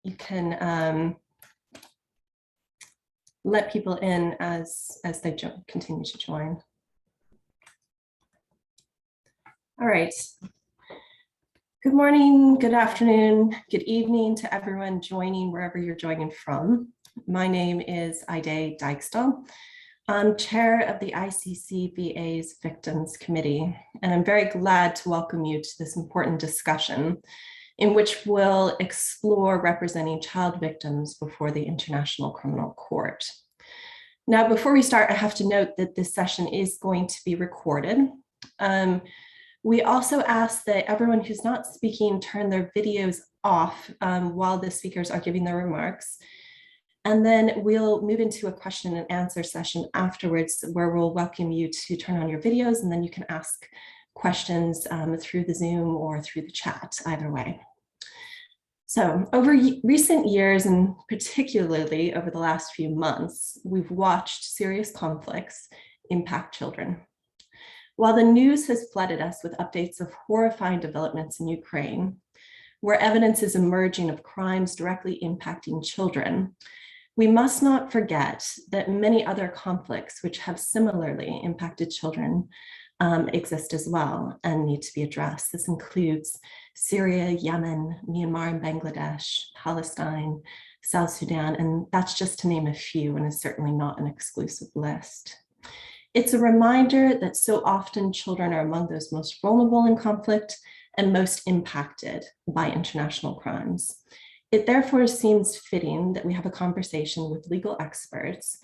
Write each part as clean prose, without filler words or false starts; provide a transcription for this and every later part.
you can let people in as they continue to join. All right. Good morning, good afternoon, good evening to everyone joining wherever you're joining from. My name is Ide Dijkstal. I'm chair of the ICCBA's Victims Committee, and I'm very glad to welcome you to this important discussion in which we'll explore representing child victims before the International Criminal Court. Now, before we start, I have to note that this session is going to be recorded. We also ask that everyone who's not speaking turn their videos off while the speakers are giving their remarks. And then we'll move into a question and answer session afterwards where we'll welcome you to turn on your videos, and then you can ask questions through the Zoom or through the chat, either way. So over recent years, and particularly over the last few months, we've watched serious conflicts impact children. While the news has flooded us with updates of horrifying developments in Ukraine, where evidence is emerging of crimes directly impacting children, we must not forget that many other conflicts which have similarly impacted children exist as well and need to be addressed. This includes Syria, Yemen, Myanmar and Bangladesh, Palestine, South Sudan, and that's just to name a few, and is certainly not an exclusive list. It's a reminder that so often children are among those most vulnerable in conflict and most impacted by international crimes. It therefore seems fitting that we have a conversation with legal experts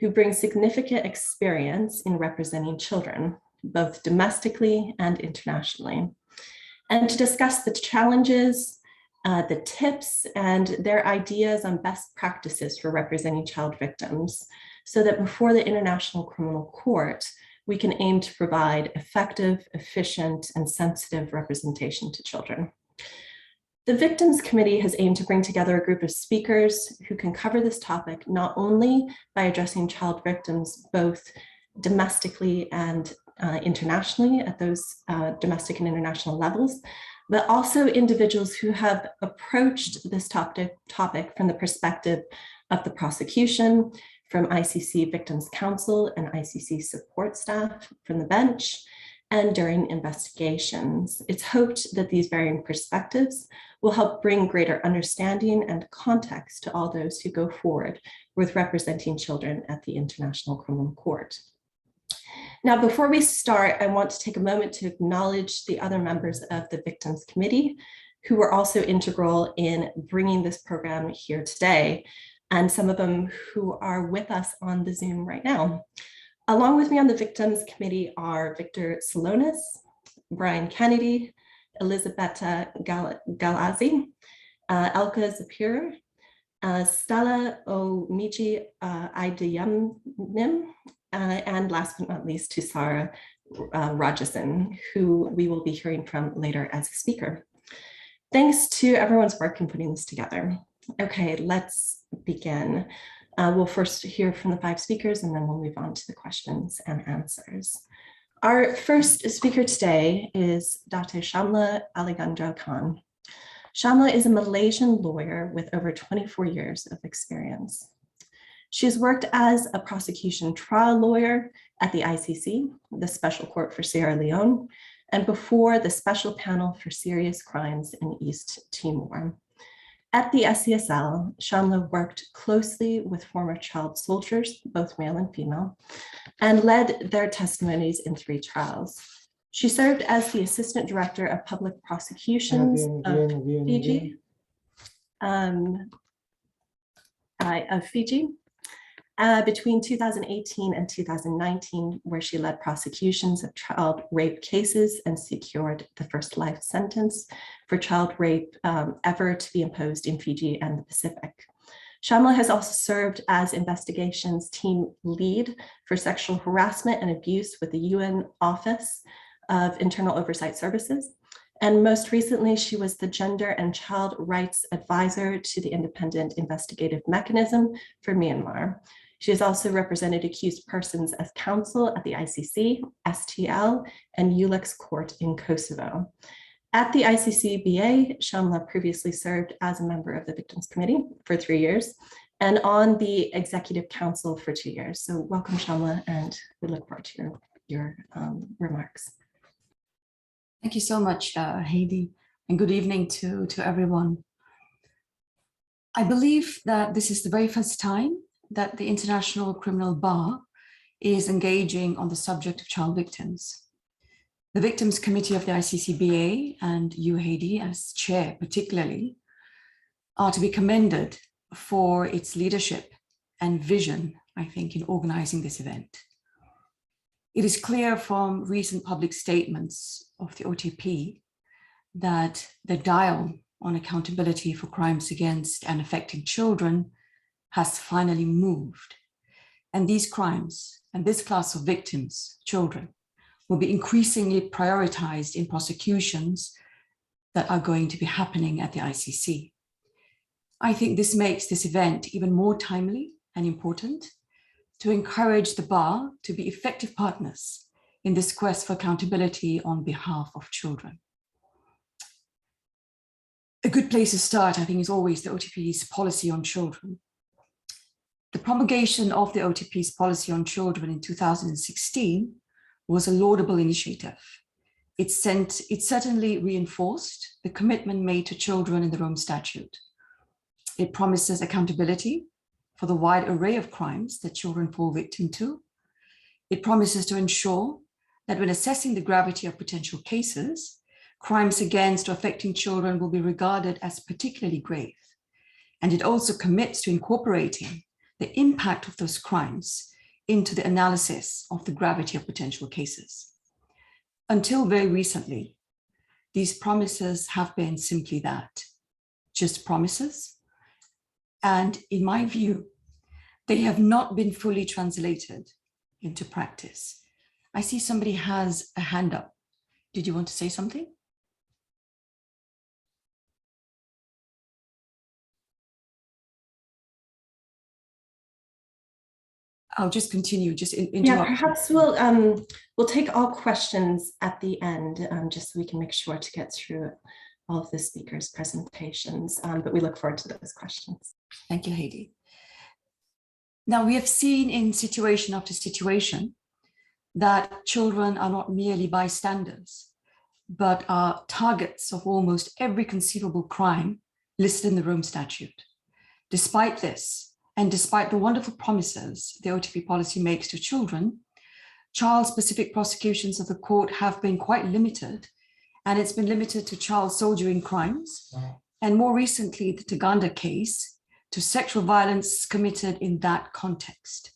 who bring significant experience in representing children, both domestically and internationally, and to discuss the challenges, the tips, and their ideas on best practices for representing child victims, so that before the International Criminal Court, we can aim to provide effective, efficient, and sensitive representation to children. The Victims Committee has aimed to bring together a group of speakers who can cover this topic not only by addressing child victims both domestically and internationally at those domestic and international levels, but also individuals who have approached this topic from the perspective of the prosecution, from ICC Victims Counsel and ICC support staff from the bench, and during investigations. It's hoped that these varying perspectives will help bring greater understanding and context to all those who go forward with representing children at the International Criminal Court. Now, before we start, I want to take a moment to acknowledge the other members of the Victims Committee who were also integral in bringing this program here today, and some of them who are with us on the Zoom right now. Along with me on the Victims Committee are Victor Salonis, Brian Kennedy, Elisabetta Galazzi, Elka Zapir, Stella Omiji Ideyemnim, and last but not least to Sarah Rajasan, who we will be hearing from later as a speaker. Thanks to everyone's work in putting this together. Okay, let's begin. We'll first hear from the 5 speakers, and then we'll move on to the questions and answers. Our first speaker today is Dr. Shamla Aligandra Khan. Shamla is a Malaysian lawyer with over 24 years of experience. She's worked as a prosecution trial lawyer at the ICC, the Special Court for Sierra Leone, and before the Special Panel for Serious Crimes in East Timor. At the SCSL, Shamla worked closely with former child soldiers, both male and female, and led their testimonies in 3 trials. She served as the Assistant Director of Public Prosecutions of Fiji between 2018 and 2019, where she led prosecutions of child rape cases and secured the first life sentence for child rape ever to be imposed in Fiji and the Pacific. Shamla has also served as investigations team lead for sexual harassment and abuse with the UN Office of Internal Oversight Services. And most recently, she was the Gender and Child Rights Advisor to the Independent Investigative Mechanism for Myanmar. She has also represented accused persons as counsel at the ICC, STL, and ULEX court in Kosovo. At the ICCBA, Shamla previously served as a member of the Victims Committee for 3 years and on the Executive Council for 2 years. So welcome, Shamla, and we look forward to your remarks. Thank you so much, Heidi, and good evening to everyone. I believe that this is the very first time that the International Criminal Bar is engaging on the subject of child victims. The Victims Committee of the ICCBA and you, Heidi, as chair particularly, are to be commended for its leadership and vision, I think, in organizing this event. It is clear from recent public statements of the OTP that the dial on accountability for crimes against and affecting children has finally moved. And these crimes and this class of victims, children, will be increasingly prioritized in prosecutions that are going to be happening at the ICC. I think this makes this event even more timely and important to encourage the bar to be effective partners in this quest for accountability on behalf of children. A good place to start, I think, is always the OTP's policy on children. The promulgation of the OTP's policy on children in 2016 was a laudable initiative. It certainly reinforced the commitment made to children in the Rome Statute. It promises accountability for the wide array of crimes that children fall victim to. It promises to ensure that when assessing the gravity of potential cases, crimes against or affecting children will be regarded as particularly grave. And it also commits to incorporating the impact of those crimes into the analysis of the gravity of potential cases. Until very recently, these promises have been simply that, just promises. And in my view, they have not been fully translated into practice. I see somebody has a hand up. Did you want to say something? I'll just continue, just interrupt. Yeah, perhaps we'll take all questions at the end, just so we can make sure to get through all of the speakers' presentations, but we look forward to those questions. Thank you, Heidi. Now, we have seen in situation after situation that children are not merely bystanders, but are targets of almost every conceivable crime listed in the Rome Statute. Despite this, and despite the wonderful promises the OTP policy makes to children, child-specific prosecutions of the court have been quite limited, and it's been limited to child soldiering crimes, and more recently, the Taganda case, to sexual violence committed in that context.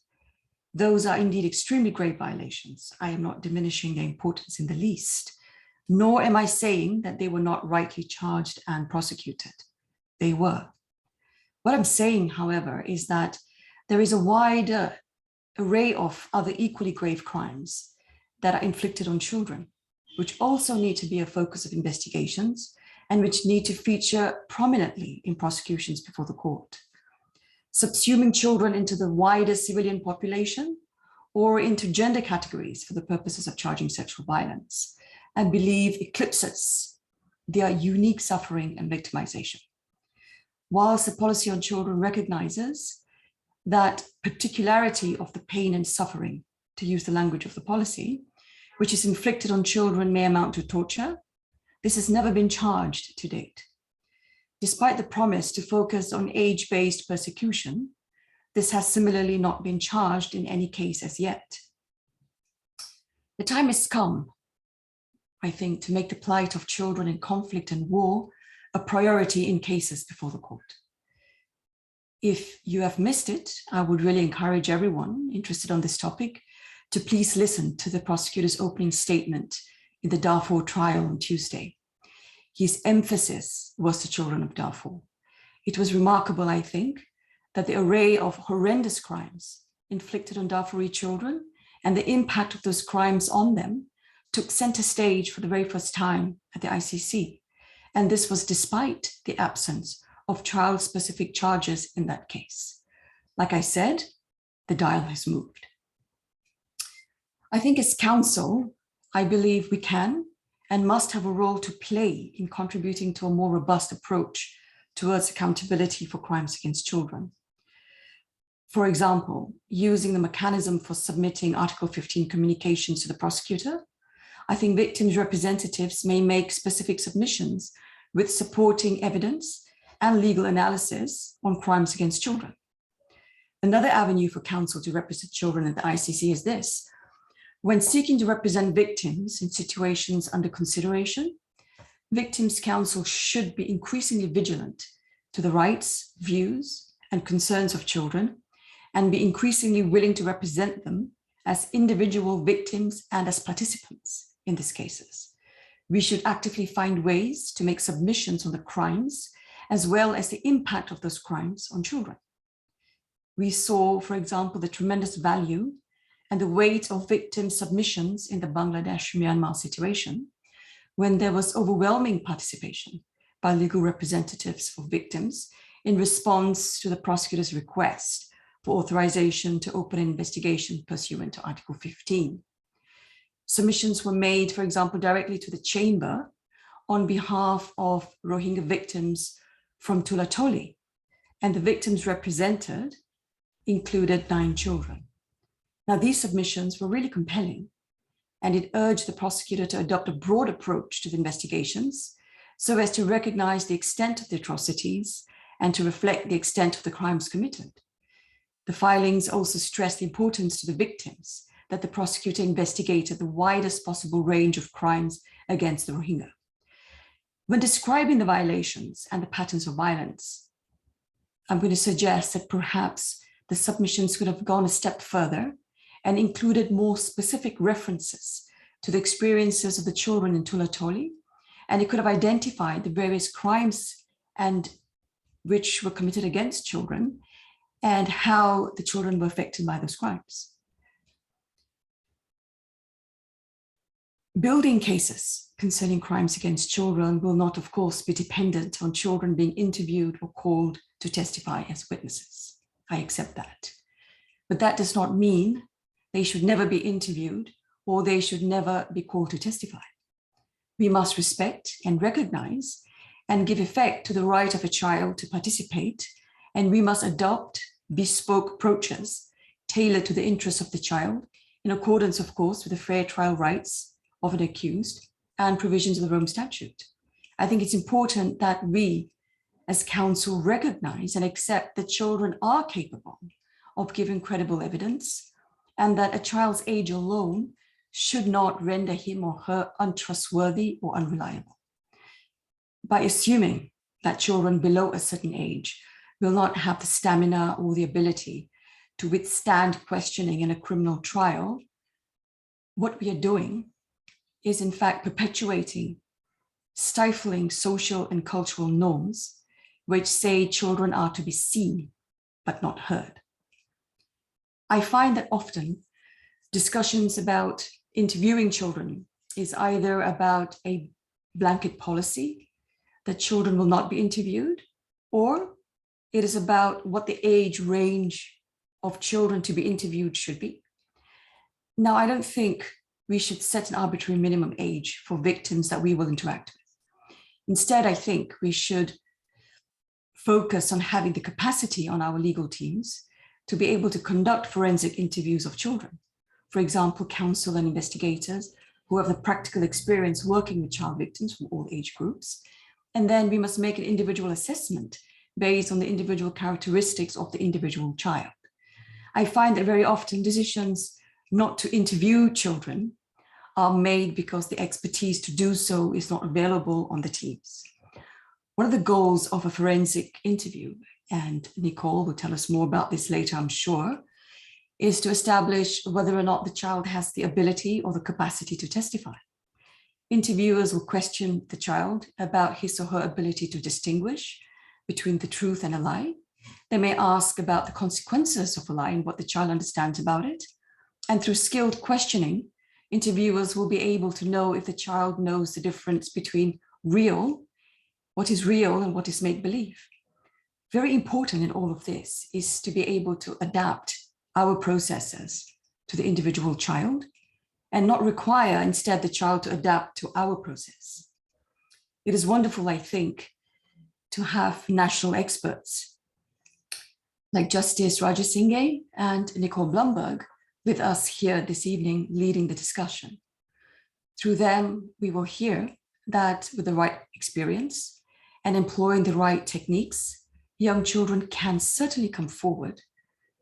Those are indeed extremely grave violations. I am not diminishing their importance in the least, nor am I saying that they were not rightly charged and prosecuted. They were. What I'm saying, however, is that there is a wider array of other equally grave crimes that are inflicted on children, which also need to be a focus of investigations and which need to feature prominently in prosecutions before the court. Subsuming children into the wider civilian population or into gender categories for the purposes of charging sexual violence, I believe eclipses their unique suffering and victimization. Whilst the policy on children recognizes that particularity of the pain and suffering, to use the language of the policy, which is inflicted on children may amount to torture, this has never been charged to date. Despite the promise to focus on age-based persecution, this has similarly not been charged in any case as yet. The time has come, I think, to make the plight of children in conflict and war a priority in cases before the court. If you have missed it, I would really encourage everyone interested on this topic to please listen to the prosecutor's opening statement in the Darfur trial on Tuesday. His emphasis was the children of Darfur. It was remarkable, I think, that the array of horrendous crimes inflicted on Darfuri children and the impact of those crimes on them took center stage for the very first time at the ICC. And this was despite the absence of child-specific charges in that case. Like I said, the dial has moved. I think as counsel, I believe we can and must have a role to play in contributing to a more robust approach towards accountability for crimes against children. For example, using the mechanism for submitting Article 15 communications to the prosecutor, I think victims' representatives may make specific submissions with supporting evidence and legal analysis on crimes against children. Another avenue for counsel to represent children at the ICC is this. When seeking to represent victims in situations under consideration, victims' counsel should be increasingly vigilant to the rights, views, and concerns of children, and be increasingly willing to represent them as individual victims and as participants in these cases. We should actively find ways to make submissions on the crimes, as well as the impact of those crimes on children. We saw, for example, the tremendous value and the weight of victim submissions in the Bangladesh-Myanmar situation, when there was overwhelming participation by legal representatives for victims in response to the prosecutor's request for authorization to open an investigation pursuant to Article 15. Submissions were made, for example, directly to the chamber on behalf of Rohingya victims from Tulatoli, and the victims represented included 9 children. Now, these submissions were really compelling, and it urged the prosecutor to adopt a broad approach to the investigations so as to recognize the extent of the atrocities and to reflect the extent of the crimes committed. The filings also stressed the importance to the victims that the prosecutor investigated the widest possible range of crimes against the Rohingya. When describing the violations and the patterns of violence, I'm going to suggest that perhaps the submissions could have gone a step further and included more specific references to the experiences of the children in Tulatoli, and it could have identified the various crimes and which were committed against children and how the children were affected by those crimes. Building cases concerning crimes against children will not, of course, be dependent on children being interviewed or called to testify as witnesses. I accept that. But that does not mean they should never be interviewed or they should never be called to testify. We must respect and recognize and give effect to the right of a child to participate, and we must adopt bespoke approaches tailored to the interests of the child in accordance, of course, with the fair trial rights of an accused and provisions of the Rome Statute. I think it's important that we, as counsel, recognize and accept that children are capable of giving credible evidence, and that a child's age alone should not render him or her untrustworthy or unreliable. By assuming that children below a certain age will not have the stamina or the ability to withstand questioning in a criminal trial, what we are doing is in fact perpetuating, stifling social and cultural norms which say children are to be seen but not heard. I find that often discussions about interviewing children is either about a blanket policy that children will not be interviewed, or it is about what the age range of children to be interviewed should be. Now, I don't think we should set an arbitrary minimum age for victims that we will interact with. Instead, I think we should focus on having the capacity on our legal teams to be able to conduct forensic interviews of children. For example, counsel and investigators who have the practical experience working with child victims from all age groups. And then we must make an individual assessment based on the individual characteristics of the individual child. I find that very often decisions not to interview children are made because the expertise to do so is not available on the teams. One of the goals of a forensic interview, and Nicole will tell us more about this later, I'm sure, is to establish whether or not the child has the ability or the capacity to testify. Interviewers will question the child about his or her ability to distinguish between the truth and a lie. They may ask about the consequences of a lie and what the child understands about it. And through skilled questioning, interviewers will be able to know if the child knows the difference between what is real and what is make-believe. Very important in all of this is to be able to adapt our processes to the individual child and not require instead the child to adapt to our process. It is wonderful, I think, to have national experts like Justice Rajasinghe and Nicole Blumberg with us here this evening leading the discussion. Through them, we will hear that with the right experience and employing the right techniques, young children can certainly come forward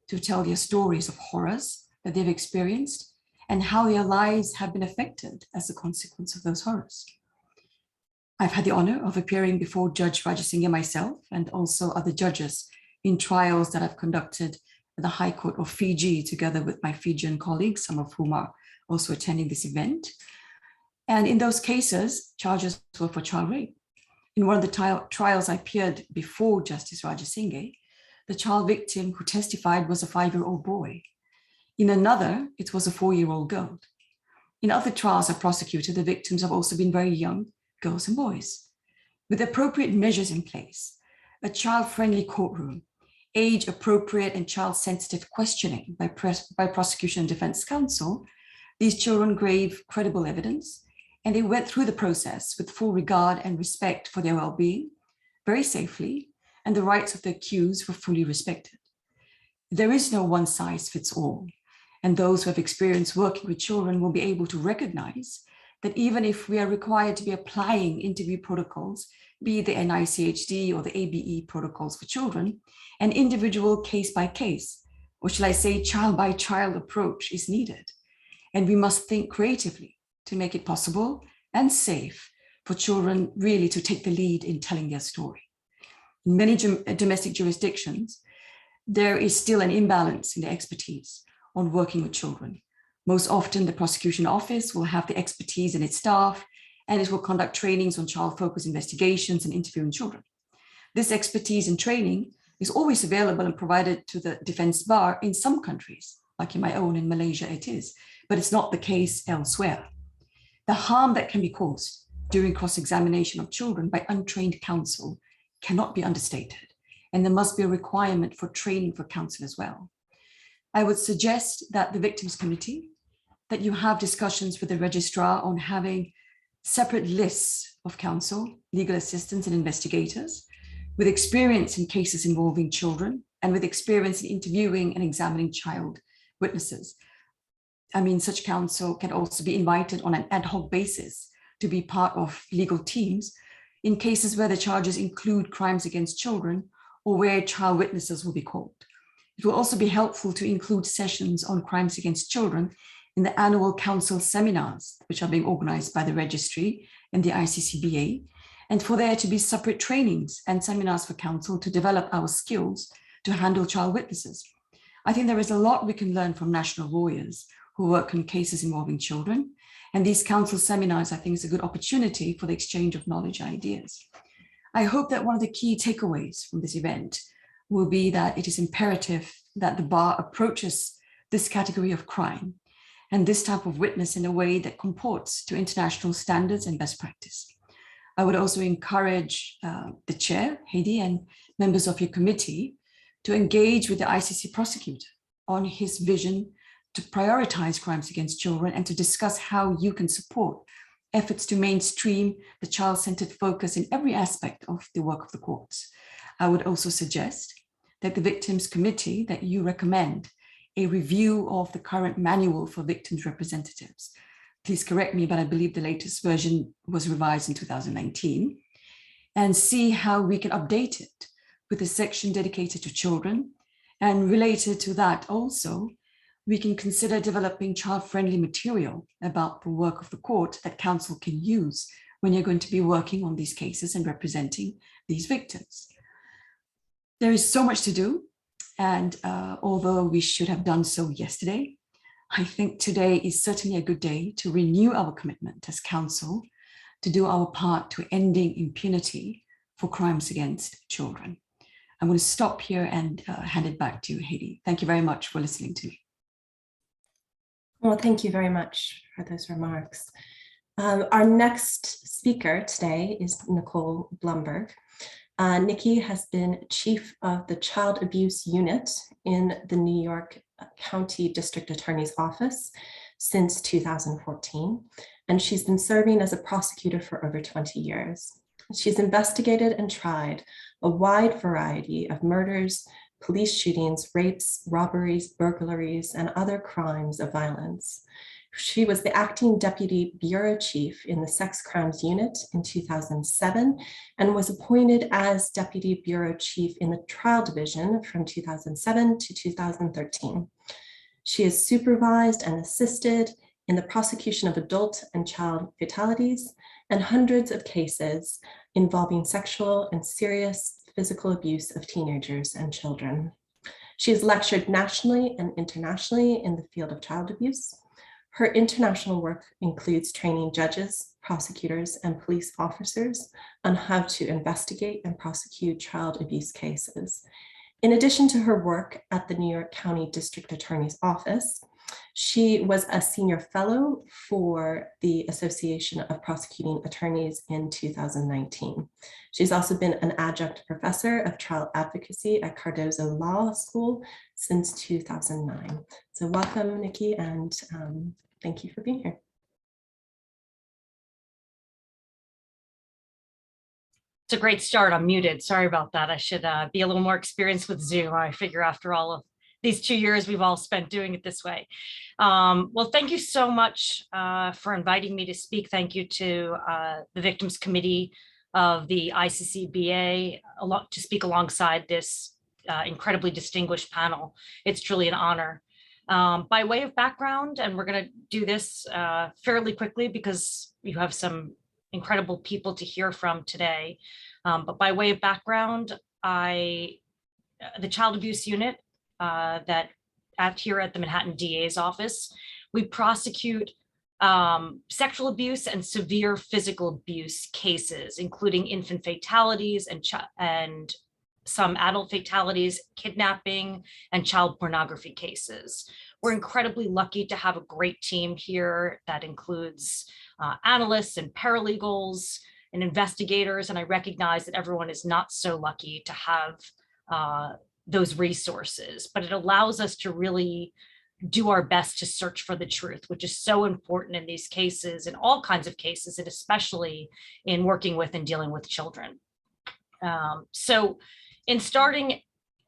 to tell their stories of horrors that they've experienced and how their lives have been affected as a consequence of those horrors. I've had the honor of appearing before Judge Rajasinghe myself and also other judges in trials that I've conducted at the High Court of Fiji together with my Fijian colleagues, some of whom are also attending this event. And in those cases, charges were for child rape. In one of the trials I appeared before Justice Rajasinghe, the child victim who testified was a 5-year-old boy. In another, it was a 4-year-old girl. In other trials I prosecuted, the victims have also been very young girls and boys. With appropriate measures in place, a child-friendly courtroom, age-appropriate and child-sensitive questioning by prosecution and defense counsel, these children gave credible evidence, and they went through the process with full regard and respect for their well-being, very safely, and the rights of the accused were fully respected. There is no one-size-fits-all, and those who have experience working with children will be able to recognize that even if we are required to be applying interview protocols, be it the NICHD or the ABE protocols for children, an individual case-by-case, or shall I say child-by-child approach is needed. And we must think creatively to make it possible and safe for children really to take the lead in telling their story. In many domestic jurisdictions, there is still an imbalance in the expertise on working with children. Most often, the prosecution office will have the expertise in its staff, and it will conduct trainings on child-focused investigations and interviewing children. This expertise and training is always available and provided to the defense bar in some countries, like in my own in Malaysia it is, but it's not the case elsewhere. The harm that can be caused during cross-examination of children by untrained counsel cannot be understated, and there must be a requirement for training for counsel as well. I would suggest that the Victims Committee, that you have discussions with the registrar on having separate lists of counsel, legal assistants and investigators with experience in cases involving children and with experience in interviewing and examining child witnesses. I mean, such counsel can also be invited on an ad hoc basis to be part of legal teams in cases where the charges include crimes against children or where child witnesses will be called. It will also be helpful to include sessions on crimes against children in the annual council seminars, which are being organized by the registry and the ICCBA, and for there to be separate trainings and seminars for counsel to develop our skills to handle child witnesses. I think there is a lot we can learn from national lawyers who work on cases involving children, and these council seminars, I think, is a good opportunity for the exchange of knowledge and ideas. I hope that one of the key takeaways from this event will be that it is imperative that the bar approaches this category of crime and this type of witness in a way that comports to international standards and best practice. I would also encourage the chair, Heidi, and members of your committee to engage with the ICC prosecutor on his vision to prioritize crimes against children and to discuss how you can support efforts to mainstream the child-centered focus in every aspect of the work of the courts. I would also suggest that the Victims Committee, that you recommend a review of the current manual for victims representatives. Please correct me, but I believe the latest version was revised in 2019, and see how we can update it with a section dedicated to children. And related to that also, we can consider developing child-friendly material about the work of the court that counsel can use when you're going to be working on these cases and representing these victims. There is so much to do. And although we should have done so yesterday, I think today is certainly a good day to renew our commitment as council to do our part to ending impunity for crimes against children. I'm going to stop here and hand it back to you, Heidi. Thank you very much for listening to me. Well, thank you very much for those remarks. Our next speaker today is Nicole Blumberg. Nikki has been chief of the Child Abuse Unit in the New York County District Attorney's Office since 2014, and she's been serving as a prosecutor for over 20 years. She's investigated and tried a wide variety of murders, police shootings, rapes, robberies, burglaries, and other crimes of violence. She was the acting deputy bureau chief in the sex crimes unit in 2007 and was appointed as deputy bureau chief in the trial division from 2007 to 2013. She has supervised and assisted in the prosecution of adult and child fatalities and hundreds of cases involving sexual and serious physical abuse of teenagers and children. She has lectured nationally and internationally in the field of child abuse. Her international work includes training judges, prosecutors, and police officers on how to investigate and prosecute child abuse cases. In addition to her work at the New York County District Attorney's Office, she was a senior fellow for the Association of Prosecuting Attorneys in 2019. She's also been an adjunct professor of trial advocacy at Cardozo Law School since 2009. So welcome, Nikki, and thank you for being here. It's a great start. I'm muted. Sorry about that. I should be a little more experienced with Zoom. I figure after all of these 2 years we've all spent doing it this way. Well, thank you so much for inviting me to speak. Thank you to the Victims Committee of the ICCBA to speak alongside this incredibly distinguished panel. It's truly an honor. By way of background, and we're going to do this fairly quickly because you have some incredible people to hear from today. But by way of background, the child abuse unit here at the Manhattan DA's office, we prosecute sexual abuse and severe physical abuse cases, including infant fatalities and some adult fatalities, kidnapping, and child pornography cases. We're incredibly lucky to have a great team here that includes analysts and paralegals and investigators, and I recognize that everyone is not so lucky to have those resources, but it allows us to really do our best to search for the truth, which is so important in these cases, in all kinds of cases, and especially in working with and dealing with children. So in starting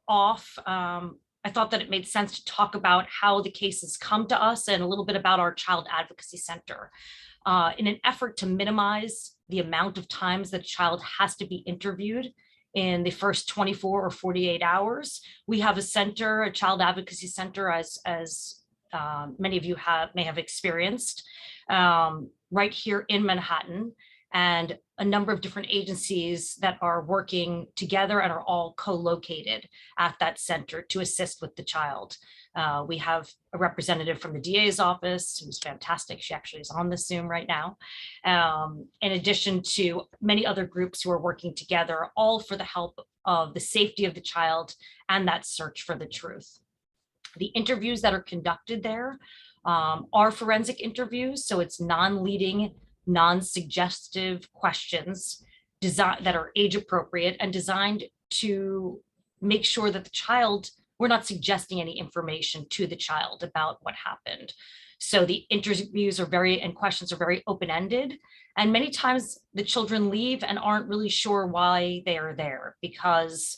off, I thought that it made sense to talk about how the cases come to us and a little bit about our Child Advocacy Center. In an effort to minimize the amount of times that a child has to be interviewed in the first 24 or 48 hours, we have a center, a Child Advocacy Center, as many of you may have experienced, right here in Manhattan, and a number of different agencies that are working together and are all co-located at that center to assist with the child. We have a representative from the DA's office who's fantastic. She actually is on the Zoom right now. In addition to many other groups who are working together, all for the help of the safety of the child and that search for the truth. The interviews that are conducted there are forensic interviews, so it's non-leading, non-suggestive questions that are age appropriate and designed to make sure that the child, we're not suggesting any information to the child about what happened. So the interviews and questions are very open-ended. And many times the children leave and aren't really sure why they are there, because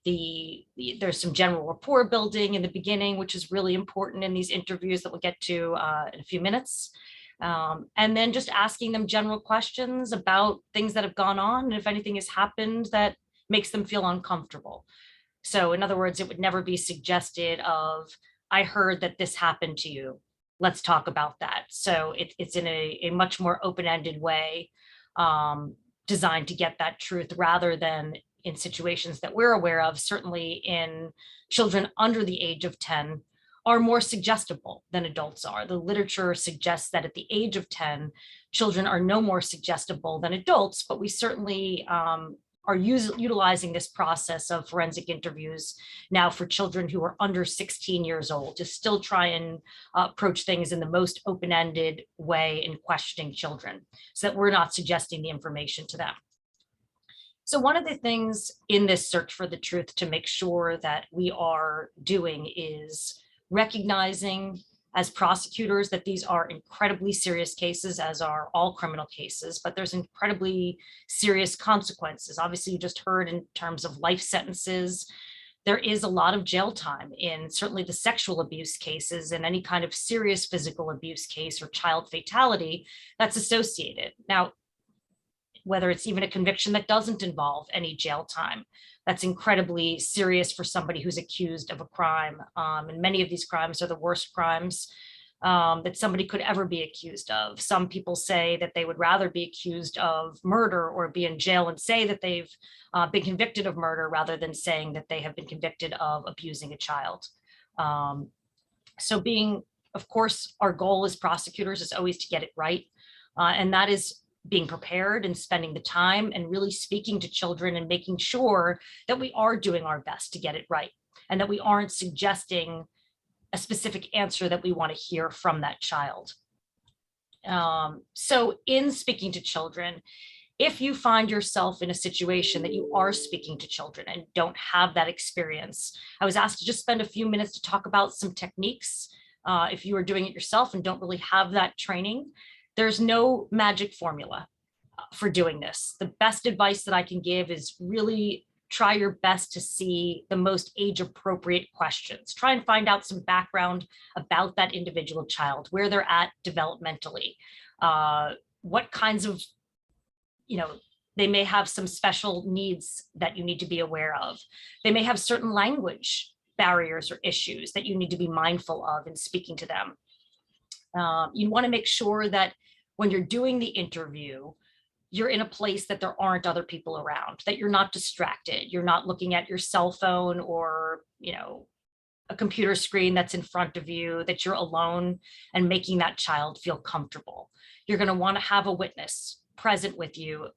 there's some general rapport building in the beginning, which is really important in these interviews that we'll get to in a few minutes. And then just asking them general questions about things that have gone on, and if anything has happened that makes them feel uncomfortable. So in other words, it would never be suggested of, I heard that this happened to you. Let's talk about that. So it's in a much more open-ended way, designed to get that truth, rather than in situations that we're aware of, certainly in children under the age of 10, are more suggestible than adults are. The literature suggests that at the age of 10, children are no more suggestible than adults, but we certainly are utilizing this process of forensic interviews now for children who are under 16 years old, to still try and approach things in the most open-ended way in questioning children, so that we're not suggesting the information to them. So one of the things in this search for the truth to make sure that we are doing is recognizing as prosecutors that these are incredibly serious cases, as are all criminal cases, but there's incredibly serious consequences. Obviously, you just heard in terms of life sentences, there is a lot of jail time in certainly the sexual abuse cases and any kind of serious physical abuse case or child fatality that's associated. Now, whether it's even a conviction that doesn't involve any jail time, that's incredibly serious for somebody who's accused of a crime. And many of these crimes are the worst crimes that somebody could ever be accused of. Some people say that they would rather be accused of murder or be in jail and say that they've been convicted of murder rather than saying that they have been convicted of abusing a child. So of course, our goal as prosecutors is always to get it right. And that is being prepared and spending the time and really speaking to children and making sure that we are doing our best to get it right and that we aren't suggesting a specific answer that we want to hear from that child. So in speaking to children, if you find yourself in a situation that you are speaking to children and don't have that experience, I was asked to just spend a few minutes to talk about some techniques. If you are doing it yourself and don't really have that training, there's no magic formula for doing this. The best advice that I can give is really try your best to see the most age-appropriate questions. Try and find out some background about that individual child, where they're at developmentally, what kinds of, they may have some special needs that you need to be aware of. They may have certain language barriers or issues that you need to be mindful of in speaking to them. You want to make sure that when you're doing the interview, you're in a place that there aren't other people around, that you're not distracted. You're not looking at your cell phone or, a computer screen that's in front of you, that you're alone and making that child feel comfortable. You're going to want to have a witness present with you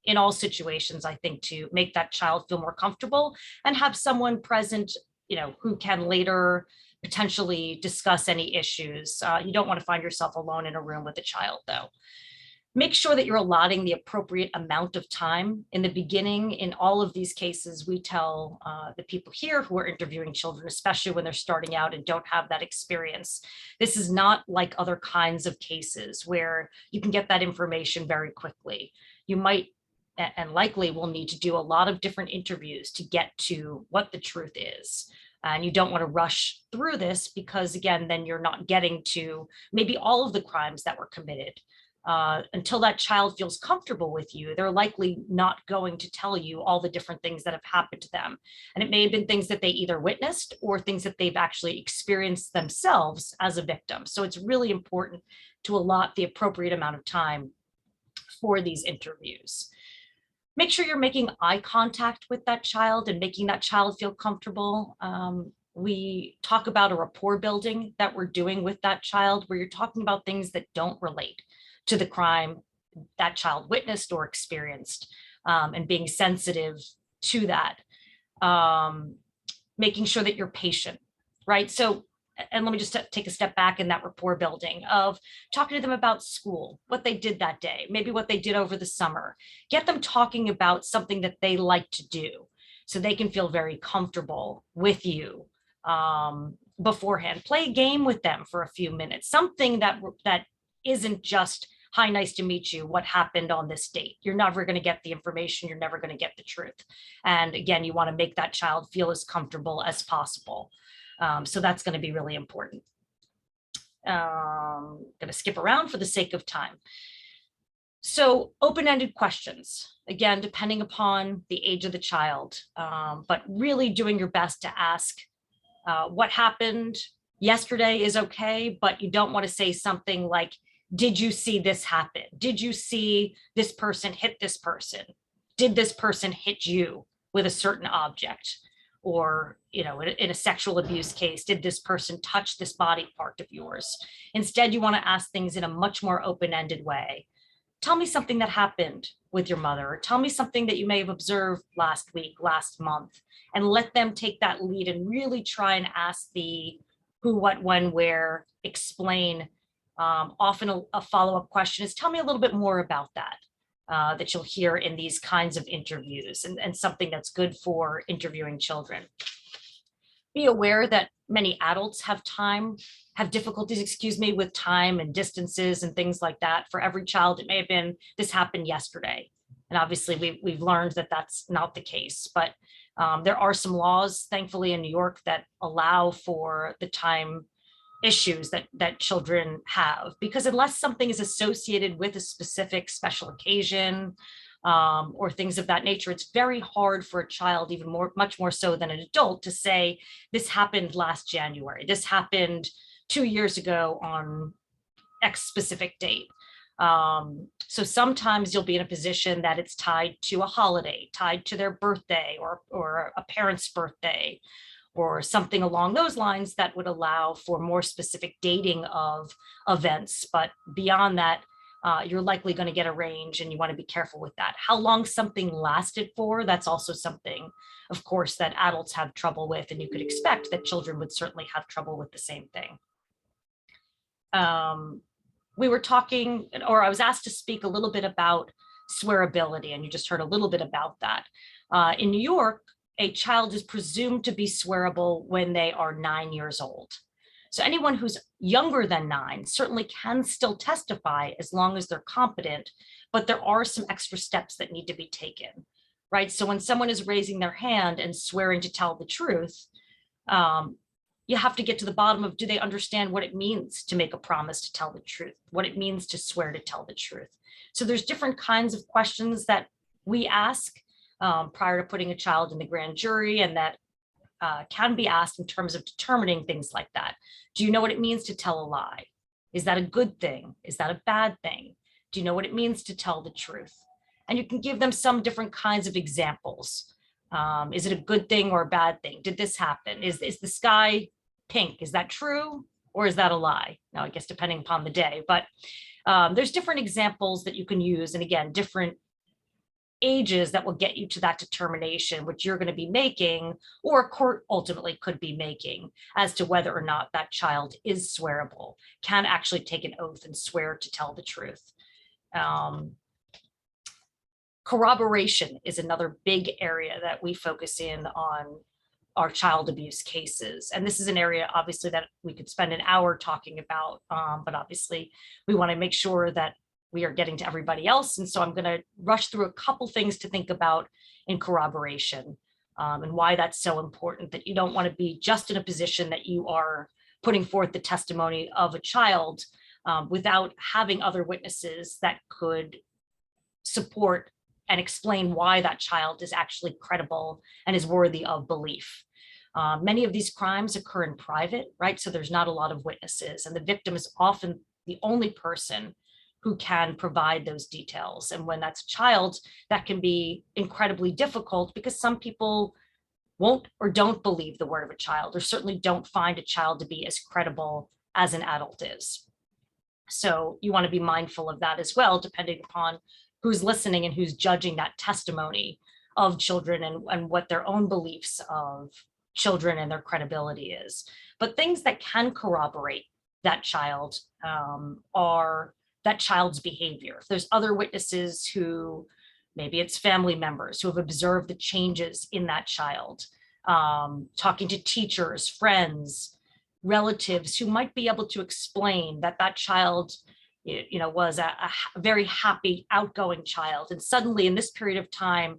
in all situations, I think, to make that child feel more comfortable and have someone present, who can later potentially discuss any issues. You don't want to find yourself alone in a room with a child, though. Make sure that you're allotting the appropriate amount of time. In the beginning, in all of these cases, we tell the people here who are interviewing children, especially when they're starting out and don't have that experience, this is not like other kinds of cases where you can get that information very quickly. You might and likely will need to do a lot of different interviews to get to what the truth is. And you don't want to rush through this because, again, then you're not getting to maybe all of the crimes that were committed. Until that child feels comfortable with you, they're likely not going to tell you all the different things that have happened to them. And it may have been things that they either witnessed or things that they've actually experienced themselves as a victim. So it's really important to allot the appropriate amount of time for these interviews. Make sure you're making eye contact with that child and making that child feel comfortable. We talk about a rapport building that we're doing with that child, where you're talking about things that don't relate to the crime that child witnessed or experienced, and being sensitive to that. Making sure that you're patient, right? So, and let me just take a step back in that rapport building of talking to them about school, what they did that day, maybe what they did over the summer. Get them talking about something that they like to do so they can feel very comfortable with you beforehand. Play a game with them for a few minutes, something that isn't just, hi, nice to meet you, what happened on this date. You're never going to get the information. You're never going to get the truth. And again, you want to make that child feel as comfortable as possible. So that's going to be really important. Going to skip around for the sake of time. So open-ended questions, again, depending upon the age of the child, but really doing your best to ask what happened yesterday is okay, but you don't want to say something like, did you see this happen? Did you see this person hit this person? Did this person hit you with a certain object? Or, in a sexual abuse case, did this person touch this body part of yours? Instead, you want to ask things in a much more open-ended way. Tell me something that happened with your mother, or tell me something that you may have observed last week, last month, and let them take that lead and really try and ask the who, what, when, where, explain. Often a follow-up question is, tell me a little bit more about that, that you'll hear in these kinds of interviews, and something that's good for interviewing children. Be aware that many adults have difficulties, excuse me, with time and distances and things like that. For every child, it may have been, this happened yesterday. And obviously we've learned that that's not the case, but there are some laws, thankfully, in New York that allow for the time issues that children have, because unless something is associated with a specific special occasion or things of that nature, it's very hard for a child, much more so than an adult, to say, this happened last January, this happened 2 years ago on X specific date. So sometimes you'll be in a position that it's tied to a holiday, tied to their birthday or a parent's birthday, or something along those lines that would allow for more specific dating of events. But beyond that, you're likely going to get a range, and you want to be careful with that. How long something lasted for, that's also something, of course, that adults have trouble with, and you could expect that children would certainly have trouble with the same thing. We were talking, or I was asked to speak a little bit about swearability, and you just heard a little bit about that. In New York, a child is presumed to be swearable when they are 9 years old. So anyone who's younger than 9 certainly can still testify as long as they're competent, but there are some extra steps that need to be taken, right? So when someone is raising their hand and swearing to tell the truth, you have to get to the bottom of, do they understand what it means to make a promise to tell the truth, what it means to swear to tell the truth? So there's different kinds of questions that we ask prior to putting a child in the grand jury, and that can be asked in terms of determining things like that. Do you know what it means to tell a lie? Is that a good thing? Is that a bad thing? Do you know what it means to tell the truth? And you can give them some different kinds of examples. Is it a good thing or a bad thing? Did this happen? Is the sky pink? Is that true? Or is that a lie? Now, I guess depending upon the day, but there's different examples that you can use. And again, different ages that will get you to that determination, which you're going to be making, or a court ultimately could be making, as to whether or not that child is swearable, can actually take an oath and swear to tell the truth. Corroboration is another big area that we focus in on our child abuse cases. And this is an area, obviously, that we could spend an hour talking about, but obviously we want to make sure that we are getting to everybody else. And so I'm going to rush through a couple things to think about in corroboration, and why that's so important, that you don't want to be just in a position that you are putting forth the testimony of a child without having other witnesses that could support and explain why that child is actually credible and is worthy of belief. Many of these crimes occur in private, right? So there's not a lot of witnesses, and the victim is often the only person who can provide those details. And when that's a child, that can be incredibly difficult, because some people won't or don't believe the word of a child, or certainly don't find a child to be as credible as an adult is. So you want to be mindful of that as well, depending upon who's listening and who's judging that testimony of children, and what their own beliefs of children and their credibility is. But things that can corroborate that child are that child's behavior. If there's other witnesses who, maybe it's family members who have observed the changes in that child, talking to teachers, friends, relatives who might be able to explain that that child, you know, was a very happy, outgoing child, and suddenly in this period of time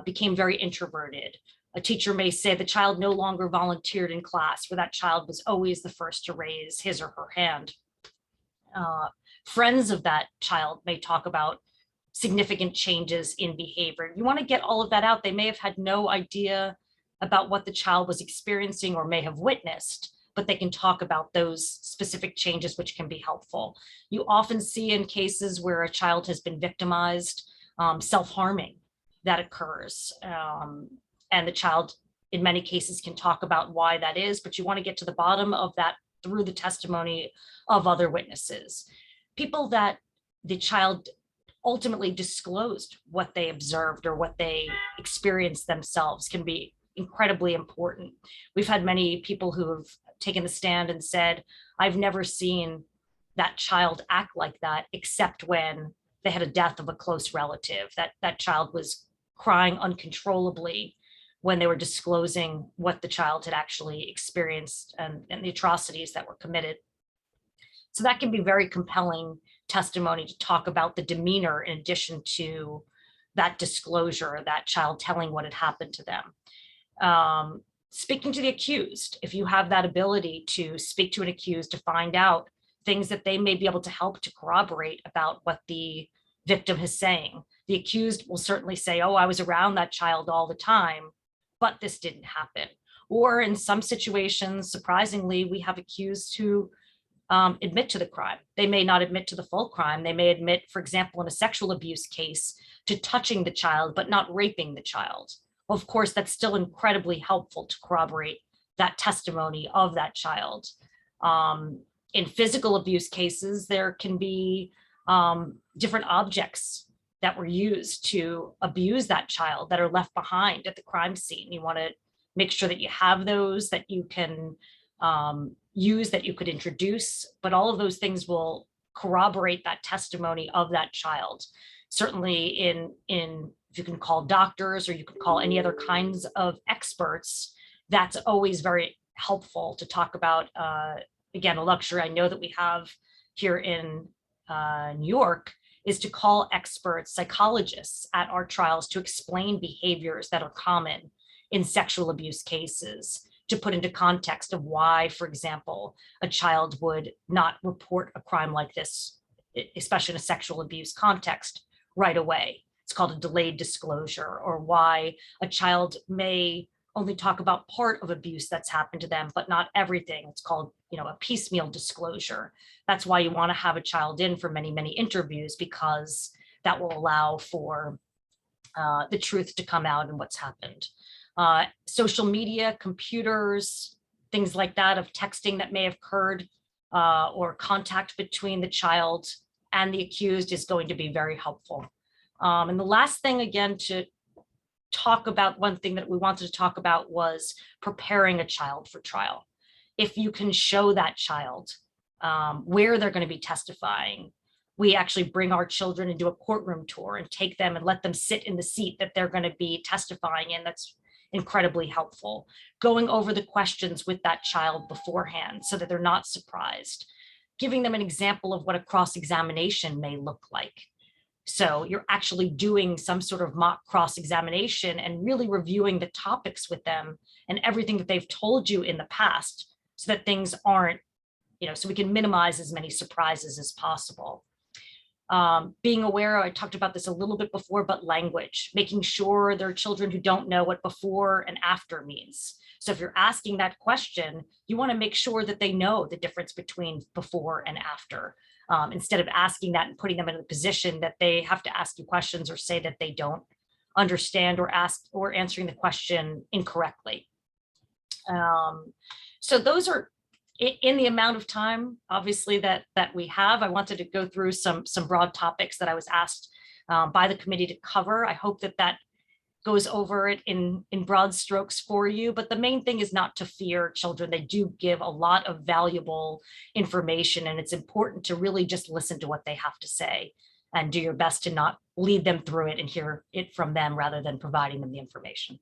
became very introverted. A teacher may say the child no longer volunteered in class, where that child was always the first to raise his or her hand. Friends of that child may talk about significant changes in behavior. You want to get all of that out. They may have had no idea about what the child was experiencing or may have witnessed, but they can talk about those specific changes, which can be helpful. You often see in cases where a child has been victimized, self-harming that occurs. And the child, in many cases, can talk about why that is, but you want to get to the bottom of that through the testimony of other witnesses. People that the child ultimately disclosed what they observed or what they experienced themselves can be incredibly important. We've had many people who have taken the stand and said, I've never seen that child act like that, except when they had a death of a close relative. That child was crying uncontrollably when they were disclosing what the child had actually experienced and the atrocities that were committed. So that can be very compelling testimony to talk about the demeanor in addition to that disclosure, that child telling what had happened to them. Speaking to the accused, if you have that ability to speak to an accused to find out things that they may be able to help to corroborate about what the victim is saying. The accused will certainly say, oh, I was around that child all the time, but this didn't happen. Or in some situations, surprisingly, we have accused who admit to the crime. They may not admit to the full crime. They may admit, for example, in a sexual abuse case, to touching the child, but not raping the child. Well, of course, that's still incredibly helpful to corroborate that testimony of that child. In physical abuse cases, there can be different objects that were used to abuse that child that are left behind at the crime scene. You want to make sure that you have those that you can use, that you could introduce, but all of those things will corroborate that testimony of that child. Certainly in if you can call doctors or you could call any other kinds of experts, that's always very helpful to talk about. Again, a luxury I know that we have here in New York is to call experts, psychologists at our trials to explain behaviors that are common in sexual abuse cases, to put into context of why, for example, a child would not report a crime like this, especially in a sexual abuse context, right away. It's called a delayed disclosure, or why a child may only talk about part of abuse that's happened to them, but not everything. It's called, a piecemeal disclosure. That's why you want to have a child in for many, many interviews, because that will allow for the truth to come out and what's happened. Social media, computers, things like that, of texting that may have occurred, or contact between the child and the accused is going to be very helpful. And the last thing, again, to talk about, one thing that we wanted to talk about was preparing a child for trial. If you can show that child where they're going to be testifying, we actually bring our children into a courtroom tour and take them and let them sit in the seat that they're going to be testifying in. That's incredibly helpful. Going over the questions with that child beforehand so that they're not surprised. Giving them an example of what a cross-examination may look like. So you're actually doing some sort of mock cross-examination and really reviewing the topics with them and everything that they've told you in the past, so that things aren't, so we can minimize as many surprises as possible. Being aware, I talked about this a little bit before, but language, making sure there are children who don't know what before and after means. So if you're asking that question, you want to make sure that they know the difference between before and after. Instead of asking that and putting them in a position that they have to ask you questions or say that they don't understand or answering the question incorrectly. So those are, in the amount of time, obviously, that we have. I wanted to go through some broad topics that I was asked by the committee to cover. I hope that goes over it in broad strokes for you, but the main thing is not to fear children. They do give a lot of valuable information, and it's important to really just listen to what they have to say and do your best to not lead them through it and hear it from them rather than providing them the information.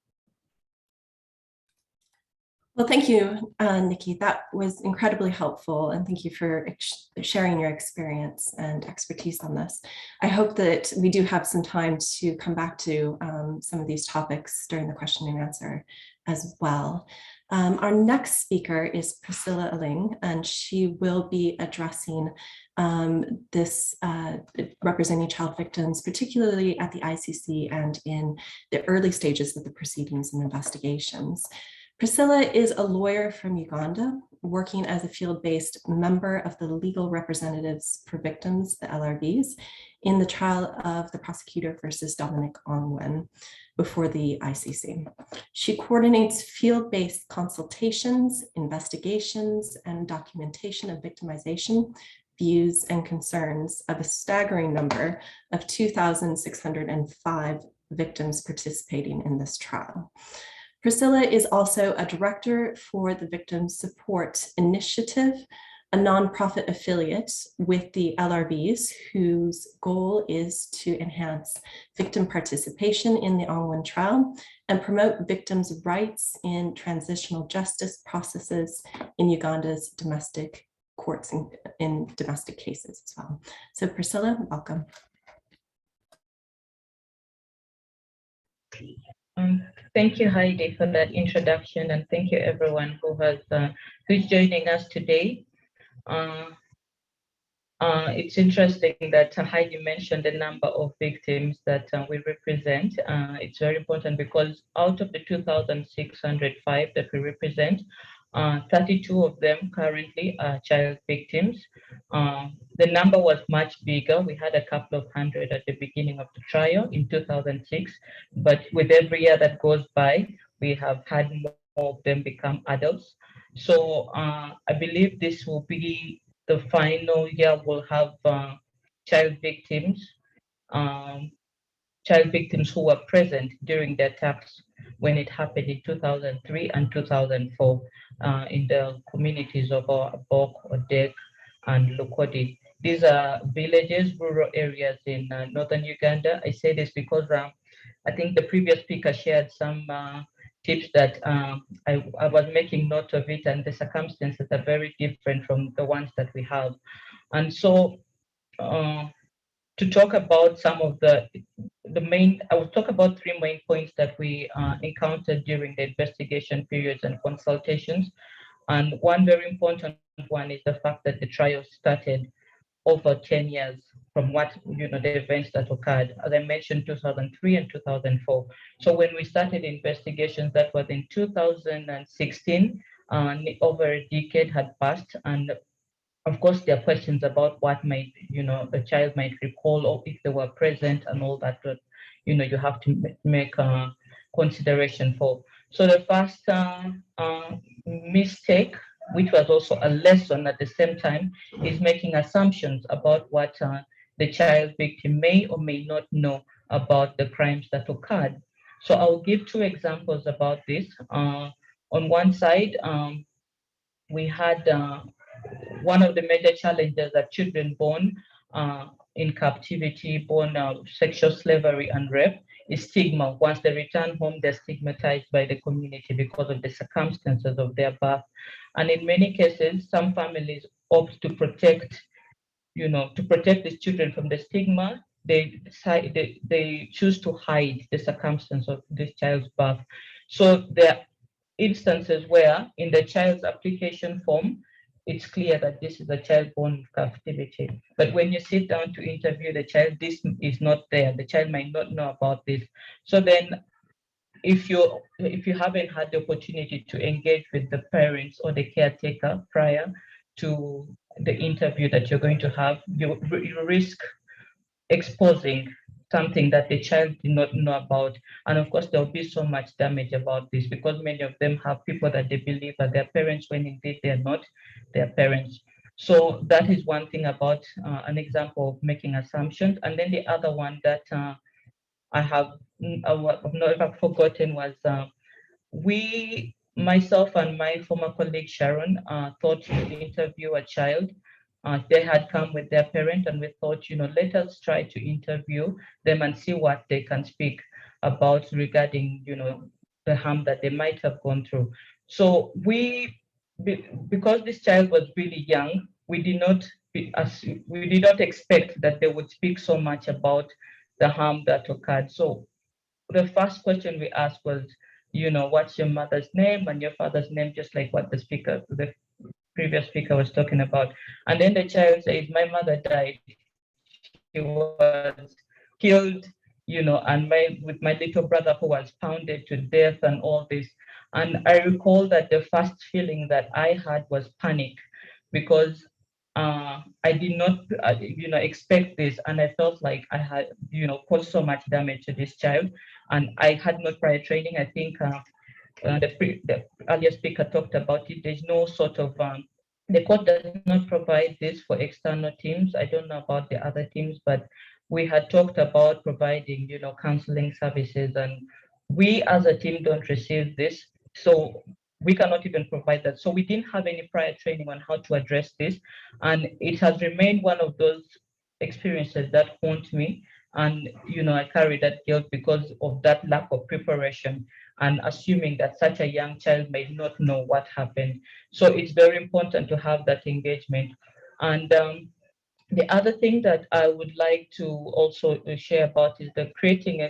Well, thank you, Nikki. That was incredibly helpful, and thank you for sharing your experience and expertise on this. I hope that we do have some time to come back to some of these topics during the question and answer as well. Our next speaker is Priscilla Aling, and she will be addressing this representing child victims, particularly at the ICC and in the early stages of the proceedings and investigations. Priscilla is a lawyer from Uganda, working as a field-based member of the Legal Representatives for Victims, the LRVs, in the trial of the prosecutor versus Dominic Ongwen before the ICC. She coordinates field-based consultations, investigations, and documentation of victimization, views, and concerns of a staggering number of 2,605 victims participating in this trial. Priscilla is also a director for the Victim Support Initiative, a nonprofit affiliate with the LRBs whose goal is to enhance victim participation in the Ongwen trial and promote victims' rights in transitional justice processes in Uganda's domestic courts in domestic cases as well. So Priscilla, welcome. Thank you, Heidi, for that introduction, and thank you everyone who's joining us today. It's interesting that Heidi mentioned the number of victims that we represent. It's very important because out of the 2,605 that we represent, 32 of them currently are child victims. The number was much bigger. We had a couple of hundred at the beginning of the trial in 2006, but with every year that goes by, we have had more of them become adults. So I believe this will be the final year. We'll have child victims who were present during the attacks when it happened in 2003 and 2004 in the communities of Abok, Odek, and Lukodi. These are villages, rural areas in northern Uganda. I say this because I think the previous speaker shared some tips that I was making note of it, and the circumstances are very different from the ones that we have. And so to talk about some of I will talk about three main points that we encountered during the investigation periods and consultations. And one very important one is the fact that the trial started over 10 years from the events that occurred. As I mentioned, 2003 and 2004. So when we started investigations, that was in 2016, over a decade had passed. And of course, there are questions about what might, the child might recall, or if they were present and all that, you have to make consideration for. So the first mistake, which was also a lesson at the same time, is making assumptions about what the child victim may or may not know about the crimes that occurred. So I'll give two examples about this. On one side, we had one of the major challenges that children born in captivity, born sexual slavery and rape, is stigma. Once they return home, they're stigmatized by the community because of the circumstances of their birth. And in many cases, some families opt to protect, these children from the stigma. They choose to hide the circumstance of this child's birth. So there are instances where in the child's application form, it's clear that this is a child born in captivity. But when you sit down to interview the child, this is not there. The child might not know about this. So then if you haven't had the opportunity to engage with the parents or the caretaker prior to the interview that you're going to have, you risk exposing something that the child did not know about. And of course, there'll be so much damage about this because many of them have people that they believe are their parents when indeed they're not their parents. So that is one thing about an example of making assumptions. And then the other one that I've never forgotten was myself and my former colleague Sharon thought to interview a child. They had come with their parent, and we thought, let us try to interview them and see what they can speak about regarding, the harm that they might have gone through. So because this child was really young, we did not expect that they would speak so much about the harm that occurred. So the first question we asked was, what's your mother's name and your father's name, just like what the previous speaker was talking about. And then the child says, my mother died. She was killed, and with my little brother who was pounded to death and all this. And I recall that the first feeling that I had was panic because I did not, expect this. And I felt like I had, caused so much damage to this child. And I had no prior training. I think the earlier speaker talked about it. There's no sort of, the court does not provide this for external teams. I don't know about the other teams, but we had talked about providing, counseling services, and we as a team don't receive this. So we cannot even provide that. So we didn't have any prior training on how to address this. And it has remained one of those experiences that haunt me. And, I carry that guilt because of that lack of preparation and assuming that such a young child may not know what happened. So it's very important to have that engagement. And the other thing that I would like to also share about is the creating,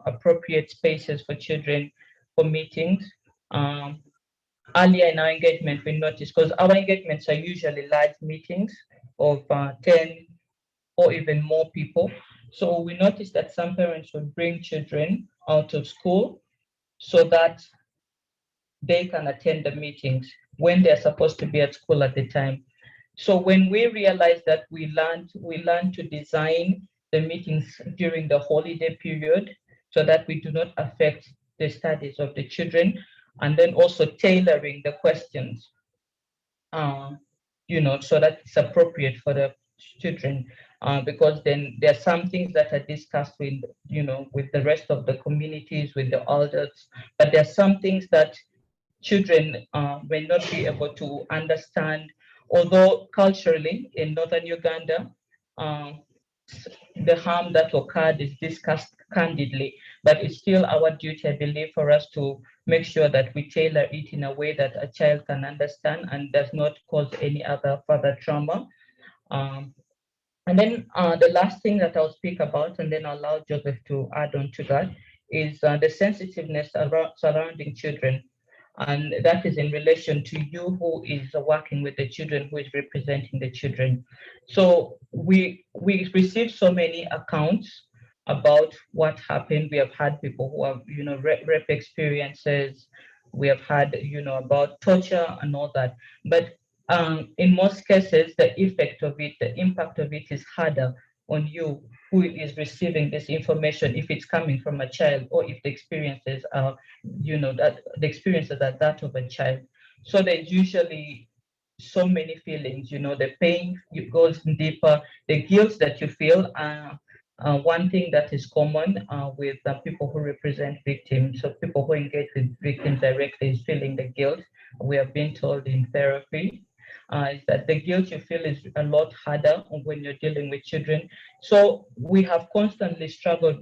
appropriate spaces for children for meetings. Earlier in our engagement, we noticed, because our engagements are usually large meetings of 10 or even more people. So we noticed that some parents would bring children out of school so that they can attend the meetings when they're supposed to be at school at the time. So when we realized that we learned to design the meetings during the holiday period so that we do not affect the studies of the children, and then also tailoring the questions, so that it's appropriate for the children, because then there are some things that are discussed with the rest of the communities, with the elders, but there are some things that children may not be able to understand, although culturally in northern Uganda, the harm that occurred is discussed candidly, but it's still our duty, I believe, for us to make sure that we tailor it in a way that a child can understand and does not cause any other further trauma. And then the last thing that I'll speak about, and then I'll allow Joseph to add on to that, is the sensitiveness surrounding children. And that is in relation to you who is working with the children, who is representing the children. So we received so many accounts about what happened. We have had people who have, rape experiences. We have had, about torture and all that. But in most cases, the effect of it, the impact of it is harder on you who is receiving this information, if it's coming from a child or if the experiences are, that the experiences are that of a child. So there's usually so many feelings, the pain goes deeper, the guilt that you feel. One thing that is common with people who represent victims, so people who engage with victims directly, is feeling the guilt. We have been told in therapy is that the guilt you feel is a lot harder when you're dealing with children. So we have constantly struggled,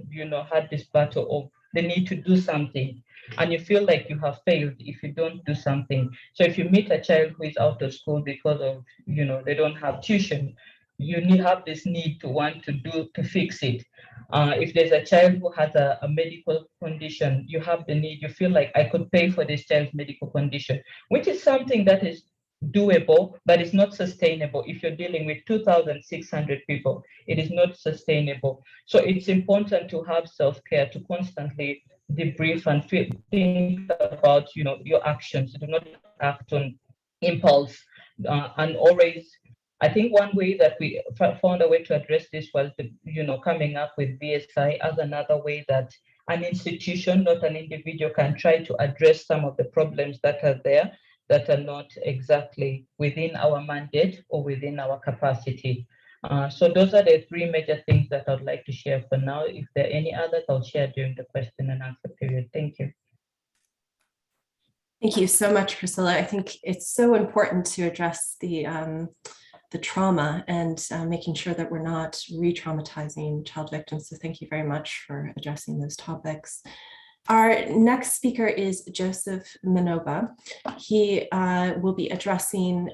had this battle of the need to do something, and you feel like you have failed if you don't do something. So if you meet a child who is out of school because of, they don't have tuition, you have this need to want to fix it. If there's a child who has a medical condition, you have the need, you feel like I could pay for this child's medical condition, which is something that is doable, but it's not sustainable. If you're dealing with 2,600 people, it is not sustainable. So it's important to have self-care, to constantly debrief and think about, your actions. Do not act on impulse, and always. I think one way that we found a way to address this was, coming up with BSI as another way that an institution, not an individual, can try to address some of the problems that are there that are not exactly within our mandate or within our capacity. So those are the three major things that I'd like to share for now. If there are any others, I'll share during the question and answer period. Thank you. Thank you so much, Priscilla. I think it's so important to address the trauma and making sure that we're not re-traumatizing child victims. So thank you very much for addressing those topics. Our next speaker is Joseph Minoba. He will be addressing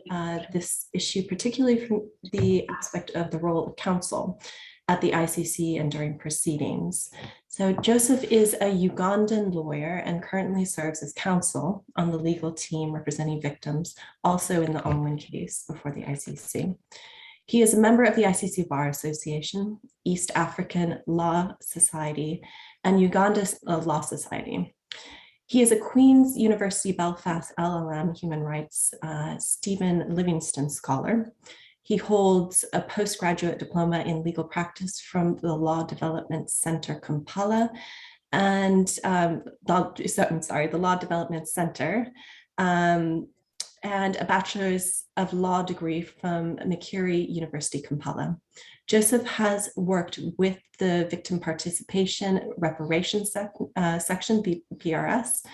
this issue, particularly from the aspect of the role of counsel at the ICC and during proceedings. So Joseph is a Ugandan lawyer and currently serves as counsel on the legal team representing victims, also in the Onwin case before the ICC. He is a member of the ICC Bar Association, East African Law Society, and Uganda Law Society. He is a Queen's University Belfast LLM Human Rights Stephen Livingston Scholar. He holds a postgraduate diploma in legal practice from the Law Development Center, Kampala, and the Law Development Center, and a bachelor's of law degree from Makerere University, Kampala. Joseph has worked with the Victim Participation Reparations Section, the PRS,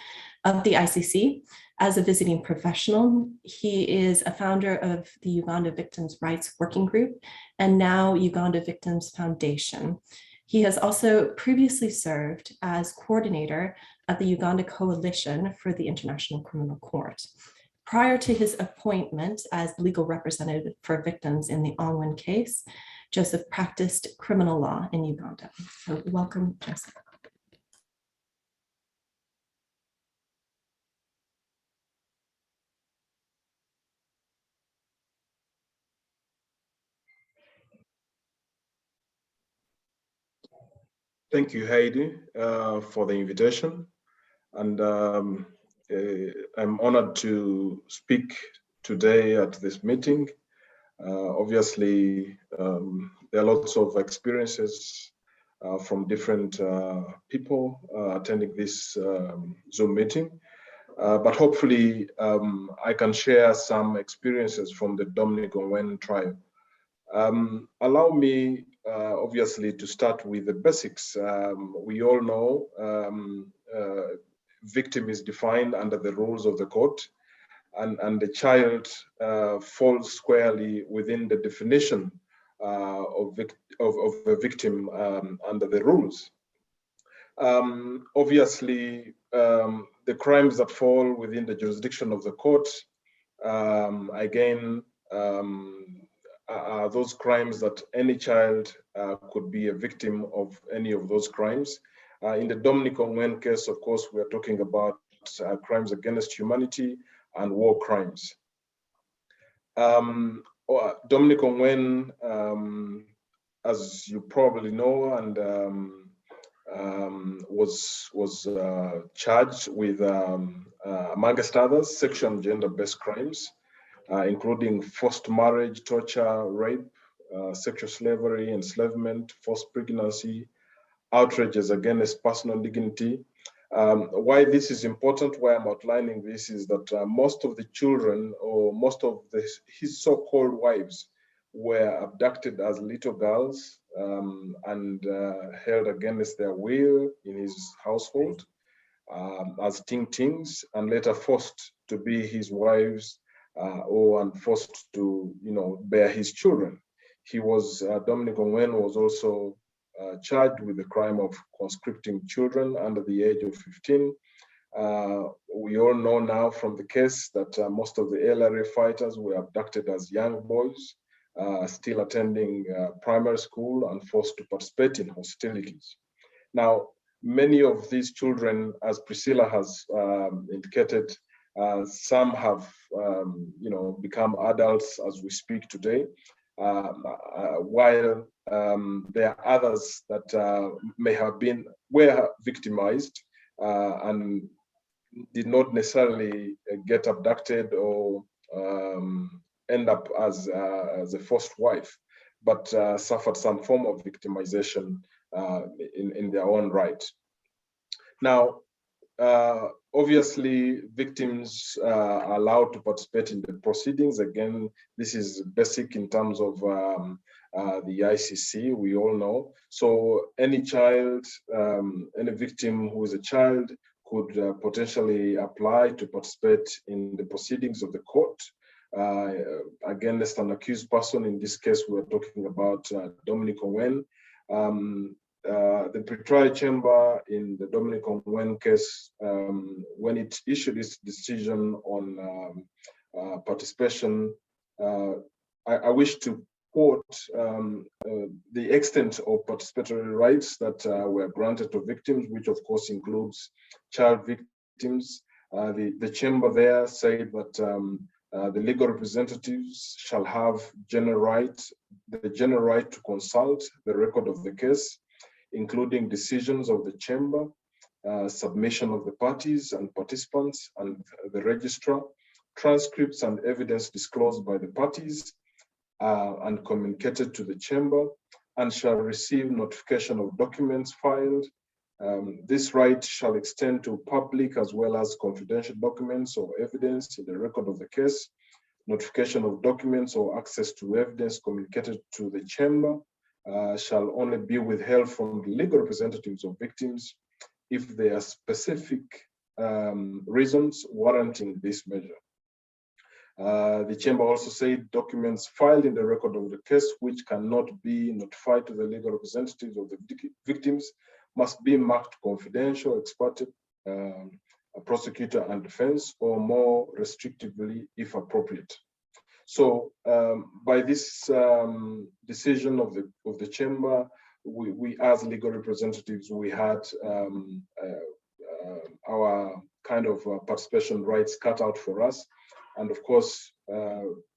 of the ICC as a visiting professional. He is a founder of the Uganda Victims' Rights Working Group and now Uganda Victims Foundation. He has also previously served as coordinator of the Uganda Coalition for the International Criminal Court. Prior to his appointment as legal representative for victims in the Onwin case, Joseph practiced criminal law in Uganda. So welcome, Joseph. Thank you, Heidi, for the invitation. And I'm honored to speak today at this meeting. Obviously, there are lots of experiences from different people attending this Zoom meeting. But hopefully, I can share some experiences from the Dominic Ongwen trial. Allow me, obviously, to start with the basics. We all know victim is defined under the rules of the court, and the child falls squarely within the definition of a victim under the rules. Obviously, the crimes that fall within the jurisdiction of the court, again, are those crimes that any child could be a victim of any of those crimes. In the Dominic Ongwen case, of course, we are talking about crimes against humanity and war crimes. Dominic Ongwen, as you probably know, and was charged with, amongst others, sexual and gender-based crimes, including forced marriage, torture, rape, sexual slavery, enslavement, forced pregnancy, outrages against personal dignity. Why this is important, why I'm outlining this, is that most of the children, or most of his so-called wives, were abducted as little girls and held against their will in his household as ting-tings, and later forced to be his wives or forced to, bear his children. Dominic Ongwen was also charged with the crime of conscripting children under the age of 15. We all know now from the case that most of the LRA fighters were abducted as young boys, still attending primary school and forced to participate in hostilities. Now, many of these children, as Priscilla has indicated, some have, become adults as we speak today, while there are others that were victimized and did not necessarily get abducted or end up as a forced wife, but suffered some form of victimization in their own right. Now, obviously, victims are allowed to participate in the proceedings. Again, this is basic in terms of the ICC, we all know. So any child, any victim who is a child could potentially apply to participate in the proceedings of the court against an accused person. In this case, we're talking about Dominic Ongwen. The pretrial chamber in the Dominic Ongwen case, when it issued its decision on participation, I wish to quote the extent of participatory rights that were granted to victims, which of course includes child victims. The chamber there said that the legal representatives shall have the general right to consult the record of the case, including decisions of the chamber, submission of the parties and participants and the registrar, transcripts and evidence disclosed by the parties and communicated to the chamber, and shall receive notification of documents filed. This right shall extend to public as well as confidential documents or evidence in the record of the case. Notification of documents or access to evidence communicated to the chamber shall only be withheld from the legal representatives of victims if there are specific reasons warranting this measure. The chamber also said documents filed in the record of the case which cannot be notified to the legal representatives of the victims must be marked confidential, ex parte, prosecutor and defense, or more restrictively if appropriate. So by this decision of the chamber, we as legal representatives, we had our kind of participation rights cut out for us. And of course,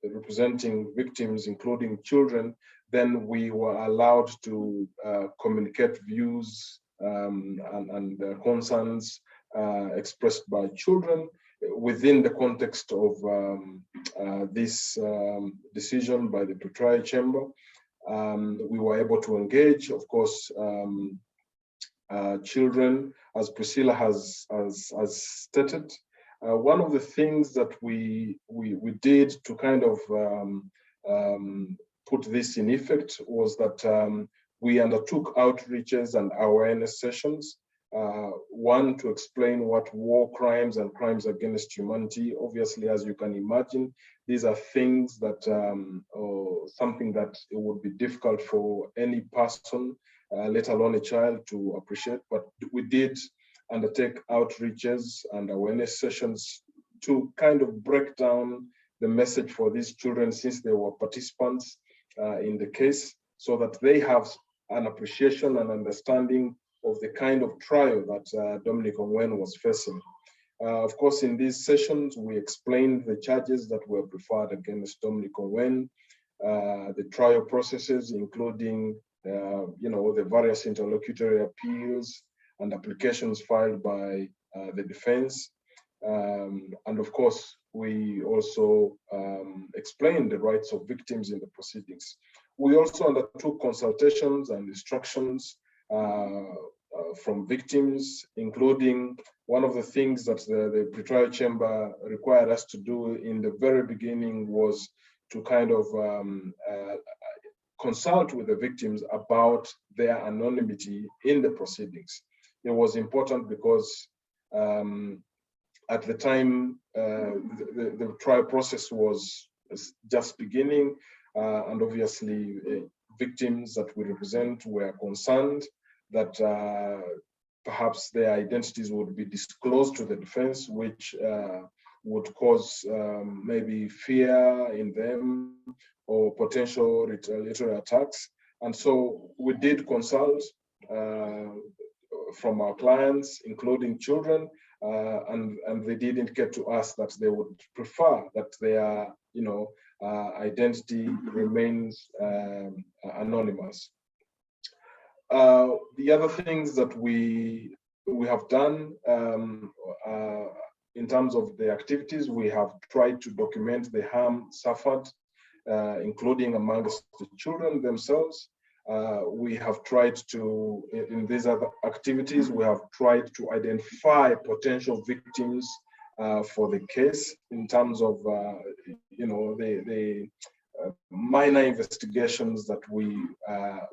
representing victims, including children, then we were allowed to communicate views and concerns expressed by children within the context of this decision by the Pretrial Chamber. We were able to engage, of course, children, as Priscilla has stated. One of the things that we did to kind of put this in effect was that we undertook outreaches and awareness sessions. One, to explain what war crimes and crimes against humanity, obviously, as you can imagine, these are things that, or something that it would be difficult for any person, let alone a child, to appreciate. But we did undertake outreaches and awareness sessions to kind of break down the message for these children, since they were participants in the case, so that they have an appreciation and understanding of the kind of trial that Dominic Ongwen was facing. Of course, in these sessions, we explained the charges that were preferred against Dominic Ongwen, the trial processes, including the various interlocutory appeals and applications filed by the defense. And of course, we also explained the rights of victims in the proceedings. We also undertook consultations and instructions from victims, including one of the things that the Pretrial Chamber required us to do in the very beginning was to kind of consult with the victims about their anonymity in the proceedings. It was important because at the time, the trial process was just beginning, and obviously victims that we represent were concerned that perhaps their identities would be disclosed to the defense, which would cause maybe fear in them or potential retaliatory attacks. And so we did consult from our clients, including children, and they did indicate to us that they would prefer that their identity remains anonymous. The other things that we have done in terms of the activities, we have tried to document the harm suffered, including amongst the children themselves. We have tried to, in these other activities, we have tried to identify potential victims for the case in terms of, the minor investigations that we are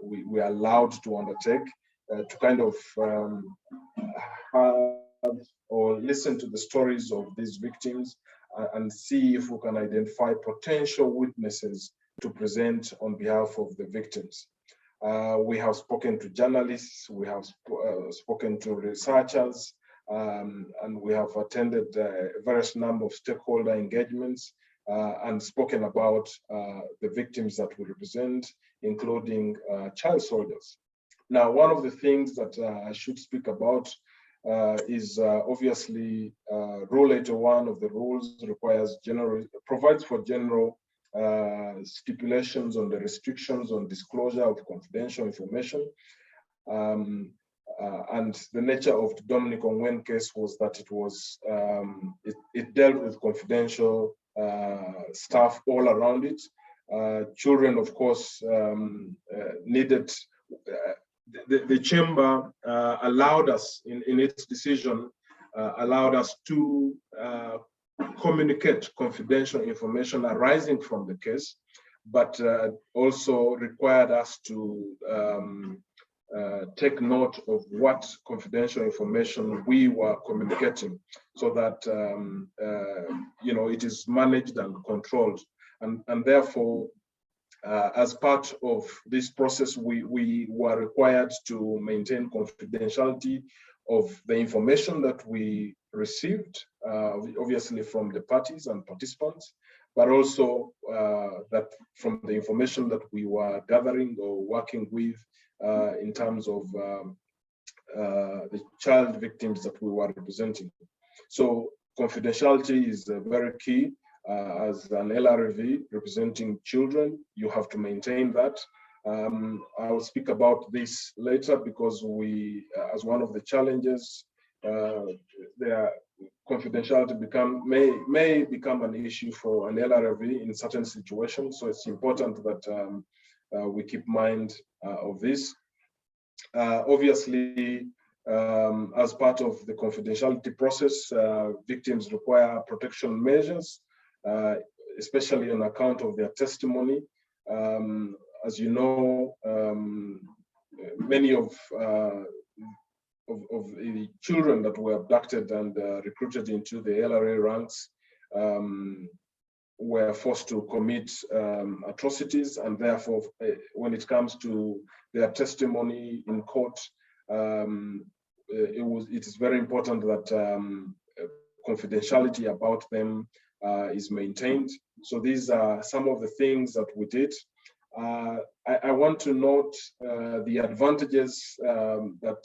allowed to undertake to kind of have or listen to the stories of these victims and see if we can identify potential witnesses to present on behalf of the victims. We have spoken to journalists, we have spoken to researchers, and we have attended a various number of stakeholder engagements and spoken about the victims that we represent, including child soldiers. Now, one of the things that I should speak about is obviously Rule 81 of the rules provides for general stipulations on the restrictions on disclosure of confidential information. And the nature of the Dominic Ongwen case was that it was it dealt with confidential stuff all around it. Children, of course, needed the chamber allowed us in its decision allowed us to communicate confidential information arising from the case, but also required us to take note of what confidential information we were communicating, so that it is managed and controlled, and therefore as part of this process we were required to maintain confidentiality of the information that we received, obviously from the parties and participants, but also that from the information that we were gathering or working with in terms of the child victims that we were representing. So confidentiality is very key. As an LRV representing children, you have to maintain that. I will speak about this later, because we, as one of the challenges, their confidentiality may become an issue for an LRV in certain situations. So it's important that we keep mind of this. Obviously, as part of the confidentiality process, victims require protection measures, especially on account of their testimony. As you know, many of the children that were abducted and recruited into the LRA ranks were forced to commit atrocities, and therefore, when it comes to their testimony in court, it is very important that confidentiality about them is maintained. So these are some of the things that we did. I want to note the advantages that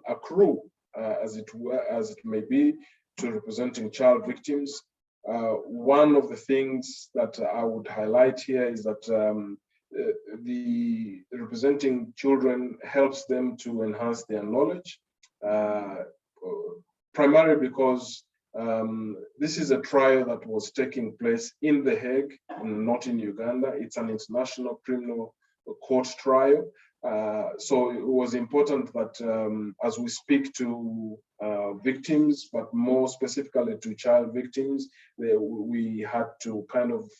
accrue, as it may be, to representing child victims. One of the things that I would highlight here is that the representing children helps them to enhance their knowledge, primarily because this is a trial that was taking place in The Hague, not in Uganda. It's an international criminal court trial. So it was important that as we speak to victims, but more specifically to child victims, we had to kind of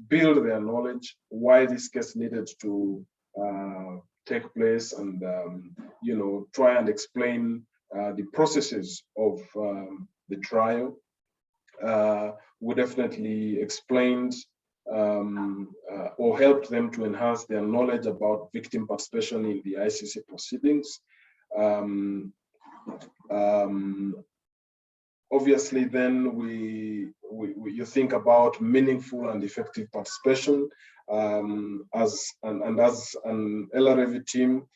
build their knowledge why this case needed to take place, and try and explain the processes of the trial. We definitely explained or helped them to enhance their knowledge about victim participation in the ICC proceedings. Obviously, then you think about meaningful and effective participation. As an LRV team,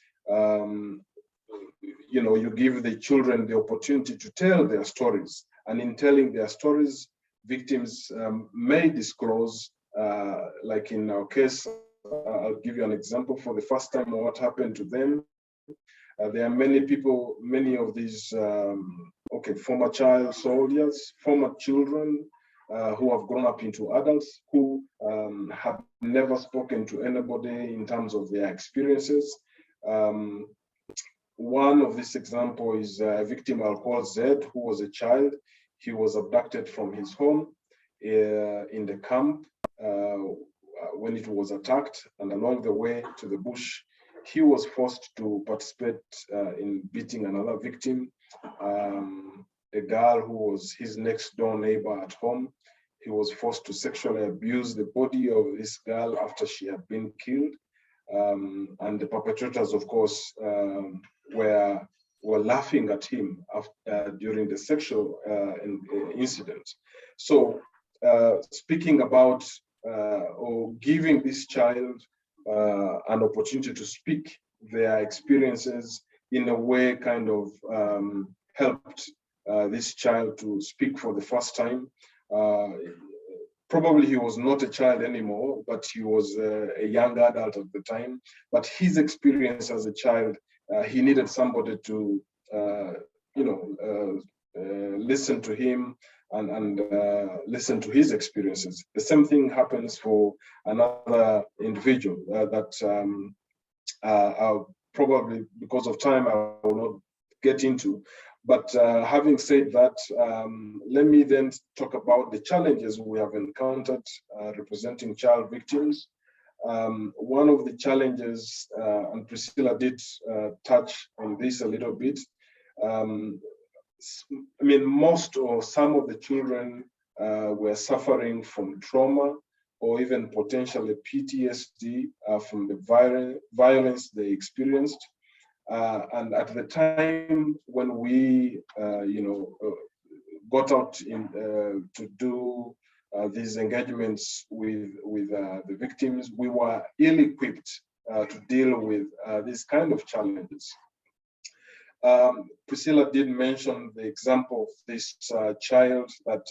you give the children the opportunity to tell their stories, and in telling their stories, victims may disclose, like in our case. I'll give you an example. For the first time, what happened to them. There are many people, many of these former child soldiers, former children who have grown up into adults, who have never spoken to anybody in terms of their experiences. One of this example is a victim I'll call Zed, who was a child. He was abducted from his home in the camp when it was attacked, and along the way to the bush, he was forced to participate in beating another victim, a girl who was his next door neighbor at home. He was forced to sexually abuse the body of this girl after she had been killed. And the perpetrators, of course, were laughing at him during the sexual incident. So speaking about or giving this child an opportunity to speak their experiences in a way kind of helped this child to speak for the first time. Probably he was not a child anymore, but he was a young adult at the time. But his experience as a child, he needed somebody to, listen to him and listen to his experiences. The same thing happens for another individual that I'll probably, because of time, I will not get into. But having said that, let me then talk about the challenges we have encountered representing child victims. one of the challenges, and Priscilla did touch on this a little bit, I mean, most or some of the children were suffering from trauma or even potentially PTSD from the violence they experienced. And at the time when we, got out to do these engagements with the victims, we were ill-equipped to deal with these kind of challenges. Priscilla did mention the example of this child that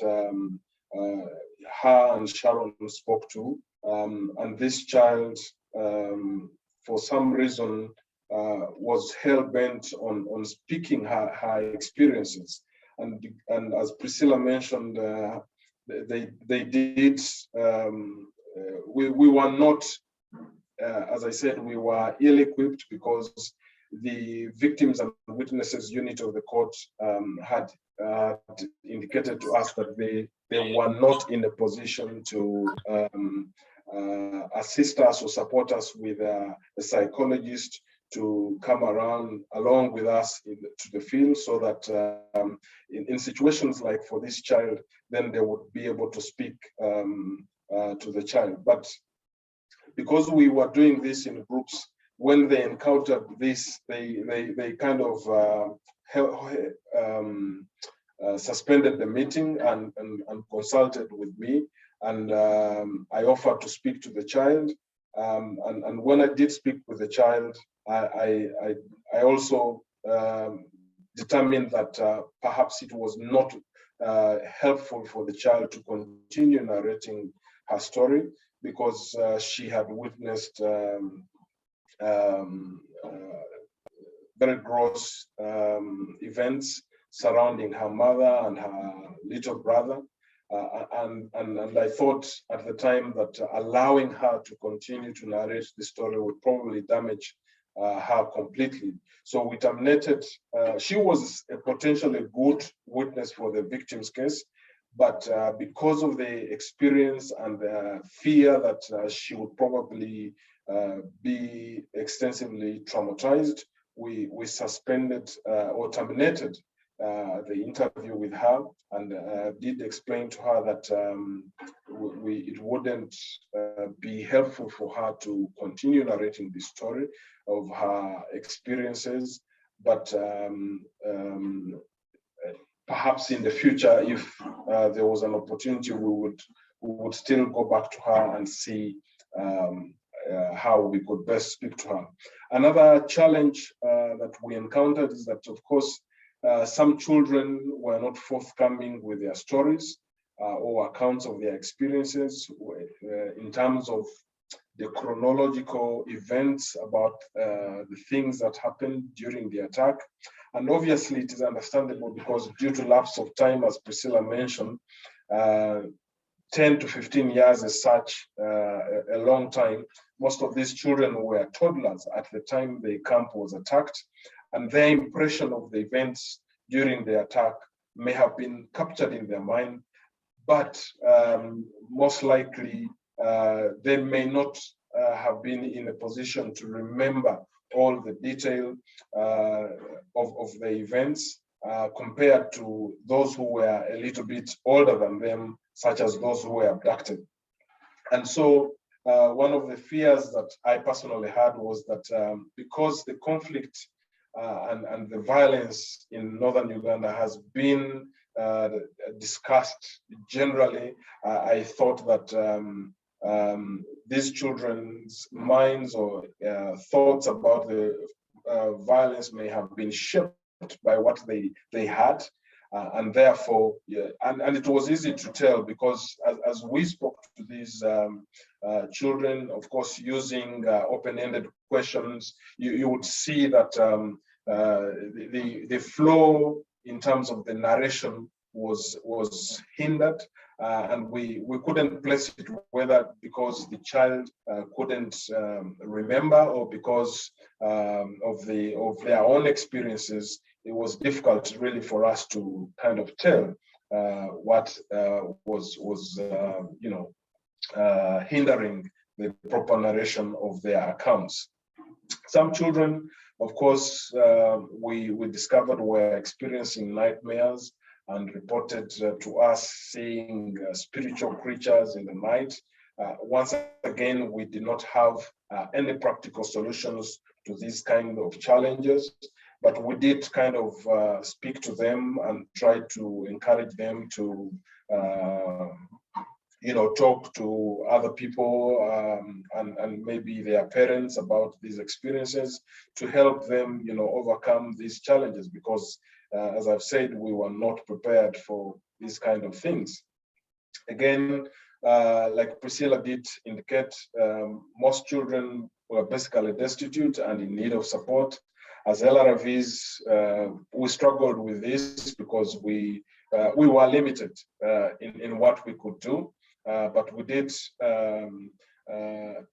her and Sharon spoke to, and this child, for some reason, was hell-bent on speaking her experiences. And as Priscilla mentioned, they did, we were not, as I said, we were ill-equipped because the victims and witnesses unit of the court had indicated to us that they were not in a position to assist us or support us with a psychologist to come around along with us to the field, so that in situations like for this child, then they would be able to speak to the child. But because we were doing this in groups, when they encountered this, they kind of suspended the meeting and consulted with me, and I offered to speak to the child. And when I did speak with the child, I also determined that perhaps it was not helpful for the child to continue narrating her story, because she had witnessed very gross events surrounding her mother and her little brother. And I thought at the time that allowing her to continue to narrate the story would probably damage her completely. So we terminated. She was a potentially good witness for the victim's case, but because of the experience and the fear that she would probably be extensively traumatized, we suspended or terminated the interview with her, and did explain to her that it wouldn't be helpful for her to continue narrating the story of her experiences, but perhaps in the future, if there was an opportunity, we would still go back to her and see how we could best speak to her. Another challenge that we encountered is that, of course, some children were not forthcoming with their stories or accounts of their experiences in terms of the chronological events about the things that happened during the attack. And obviously it is understandable because due to lapse of time, as Priscilla mentioned, 10 to 15 years is such a long time. Most of these children were toddlers at the time the camp was attacked, and their impression of the events during the attack may have been captured in their mind, but most likely they may not have been in a position to remember all the detail of the events compared to those who were a little bit older than them, such as those who were abducted. And so one of the fears that I personally had was that because the conflict and the violence in northern Uganda has been discussed generally, I thought that these children's minds or thoughts about the violence may have been shaped by what they had. And therefore, and it was easy to tell because as we spoke to these children, of course, using open-ended questions, you would see that the flow in terms of the narration was hindered, and we couldn't place it whether because the child couldn't remember or because of their own experiences. It was difficult really for us to kind of tell what was hindering the proper narration of their accounts. Some children, of course, we discovered were experiencing nightmares and reported to us seeing spiritual creatures in the night. Once again, we did not have any practical solutions to these kind of challenges, but we did kind of speak to them and try to encourage them to talk to other people and maybe their parents about these experiences to help them, overcome these challenges, because as I've said, we were not prepared for these kind of things. Again, like Priscilla did indicate, most children were basically destitute and in need of support. As LRVs, we struggled with this because we were limited in what we could do. But we did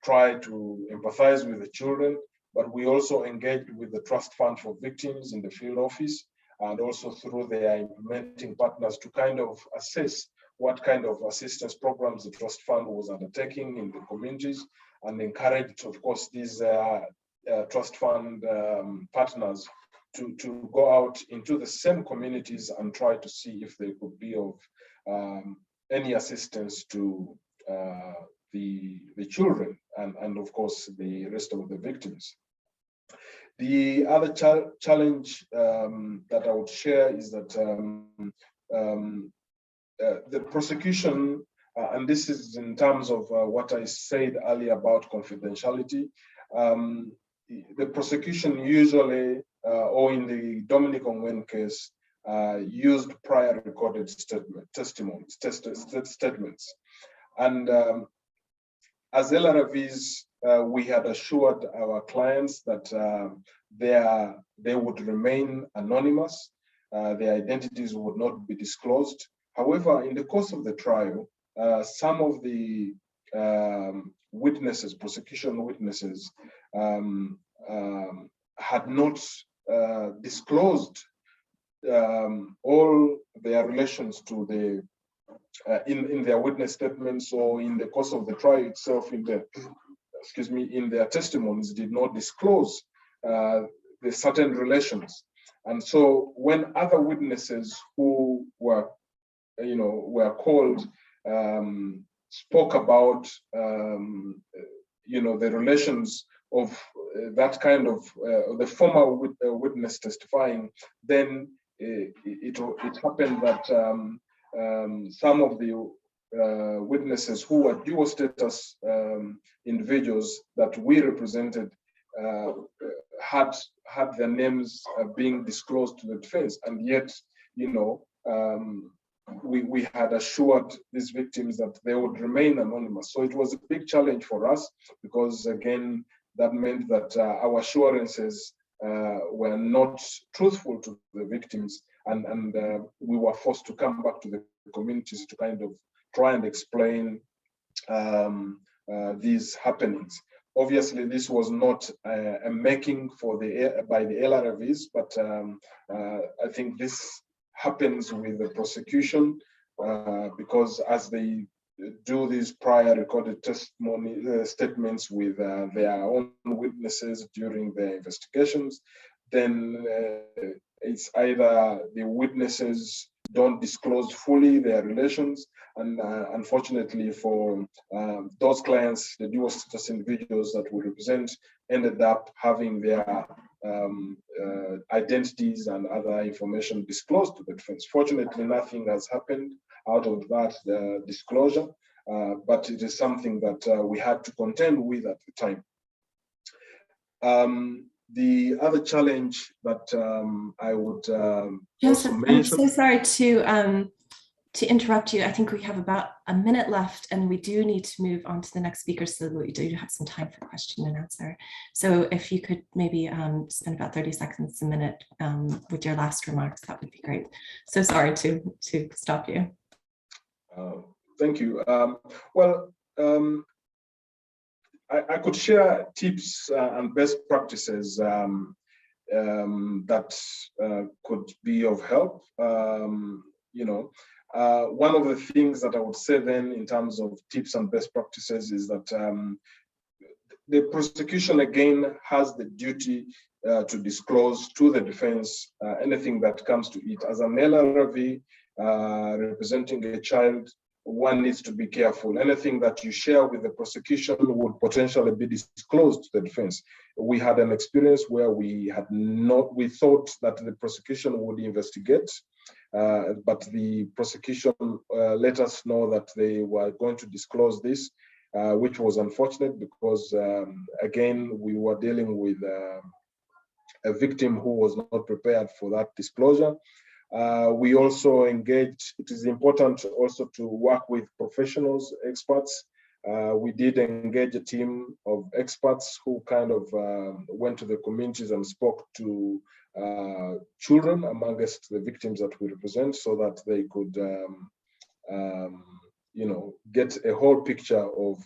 try to empathize with the children, but we also engaged with the Trust Fund for Victims in the field office, and also through their implementing partners to kind of assess what kind of assistance programs the Trust Fund was undertaking in the communities, and encouraged, of course, these Trust Fund partners to go out into the same communities and try to see if they could be of any assistance to the children and of course the rest of the victims. The other challenge that I would share is that the prosecution, and this is in terms of what I said earlier about confidentiality, the prosecution usually, or in the Dominic Ongwen case, used prior recorded statements. And as LRVs, we had assured our clients that they would remain anonymous, their identities would not be disclosed. However, in the course of the trial, some of the witnesses, prosecution witnesses, had not disclosed all their relations to the in their witness statements, or in the course of the trial itself, in their testimonies, did not disclose the certain relations. And so when other witnesses who were called spoke about the relations of that kind of the former witness testifying, then it happened that some of the witnesses who were dual status individuals that we represented had their names being disclosed to the defense, and yet we had assured these victims that they would remain anonymous. So it was a big challenge for us, because again, that meant that our assurances were not truthful to the victims, and we were forced to come back to the communities to kind of try and explain these happenings. Obviously, this was not a making by the LRVs, but I think this happens with the prosecution because as they do these prior recorded testimony statements with their own witnesses during their investigations, then it's either the witnesses don't disclose fully their relations, and unfortunately for those clients, the dual status individuals that we represent ended up having their identities and other information disclosed to the defense. Fortunately, nothing has happened out of that disclosure, but it is something that we had to contend with at the time. The other challenge that I would Joseph, also mention. I'm so sorry to interrupt you. I think we have about a minute left, and we do need to move on to the next speaker so that we do have some time for question and answer. So if you could maybe spend about 30 seconds, a minute with your last remarks, that would be great. So sorry to stop you. Thank you. I could share tips and best practices that could be of help. One of the things that I would say then in terms of tips and best practices is that the prosecution again has the duty to disclose to the defense anything that comes to it. As an LRV representing a child, one needs to be careful. Anything that you share with the prosecution would potentially be disclosed to the defense. We had an experience where we thought that the prosecution would investigate, but the prosecution let us know that they were going to disclose this, which was unfortunate because, again, we were dealing with a victim who was not prepared for that disclosure. We also engaged, it is important also to work with professionals, experts. We did engage a team of experts who kind of went to the communities and spoke to children amongst the victims that we represent so that they could get a whole picture of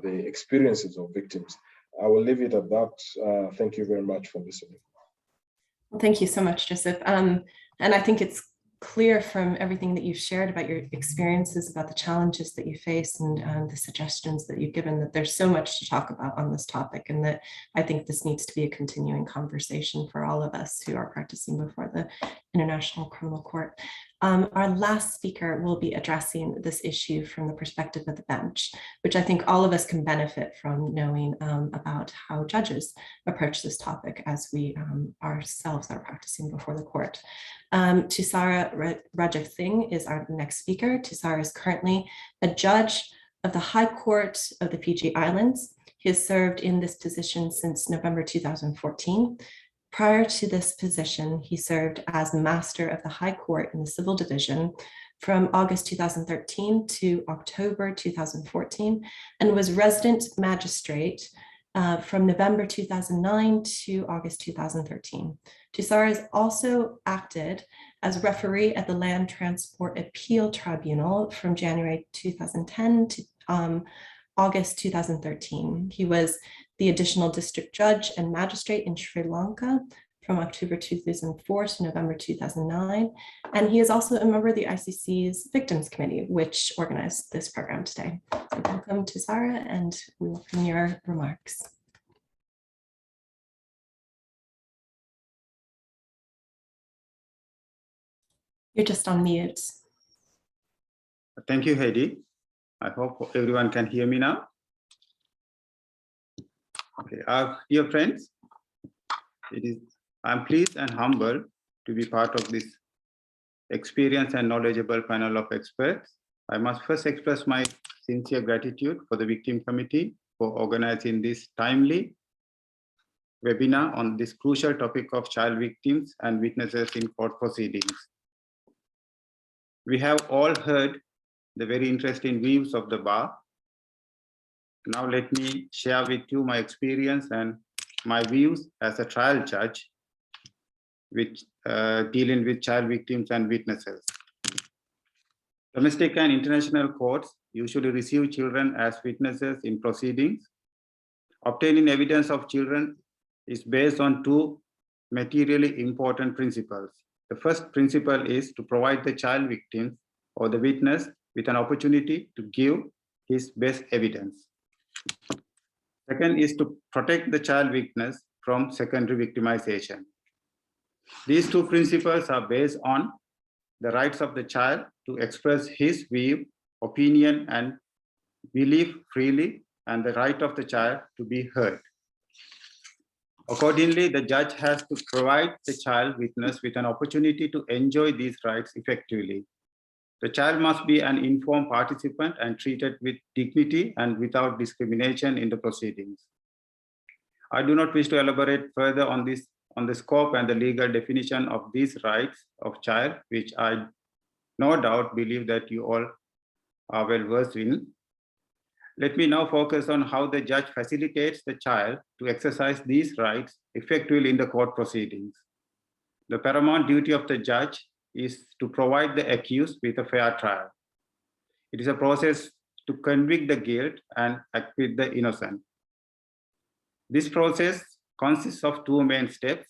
the experiences of victims. I will leave it at that. Thank you very much for listening. Well, thank you so much, Joseph. And I think it's clear from everything that you've shared about your experiences, about the challenges that you face and the suggestions that you've given, that there's so much to talk about on this topic, and that I think this needs to be a continuing conversation for all of us who are practicing before the International Criminal Court. Our last speaker will be addressing this issue from the perspective of the bench, which I think all of us can benefit from knowing about how judges approach this topic as we ourselves are practicing before the court. Tusara Rajak Singh is our next speaker. Tusara is currently a judge of the High Court of the Fiji Islands. He has served in this position since November 2014. Prior to this position, he served as Master of the High Court in the Civil Division from August 2013 to October 2014, and was resident magistrate from November 2009 to August 2013. Tusara has also acted as referee at the Land Transport Appeal Tribunal from January 2010 to August 2013. He was the additional district judge and magistrate in Sri Lanka from October 2004 to November 2009. And he is also a member of the ICC's Victims Committee, which organized this program today. So welcome to Tusara, and we welcome your remarks. You're just on mute. Thank you, Heidi. I hope everyone can hear me now. Okay, dear friends, I'm pleased and humbled to be part of this experienced and knowledgeable panel of experts. I must first express my sincere gratitude for the Victim Committee for organizing this timely webinar on this crucial topic of child victims and witnesses in court proceedings. We have all heard the very interesting views of the bar. Now let me share with you my experience and my views as a trial judge dealing with child victims and witnesses. Domestic and international courts usually receive children as witnesses in proceedings. Obtaining evidence of children is based on two materially important principles. The first principle is to provide the child victim or the witness with an opportunity to give his best evidence. Second is to protect the child witness from secondary victimization. These two principles are based on the rights of the child to express his view, opinion, and belief freely, and the right of the child to be heard. Accordingly, the judge has to provide the child witness with an opportunity to enjoy these rights effectively. The child must be an informed participant and treated with dignity and without discrimination in the proceedings. I do not wish to elaborate further on the scope and the legal definition of these rights of child, which I no doubt believe that you all are well versed in. Let me now focus on how the judge facilitates the child to exercise these rights effectively in the court proceedings. The paramount duty of the judge is to provide the accused with a fair trial. It is a process to convict the guilt and acquit the innocent. This process consists of two main steps: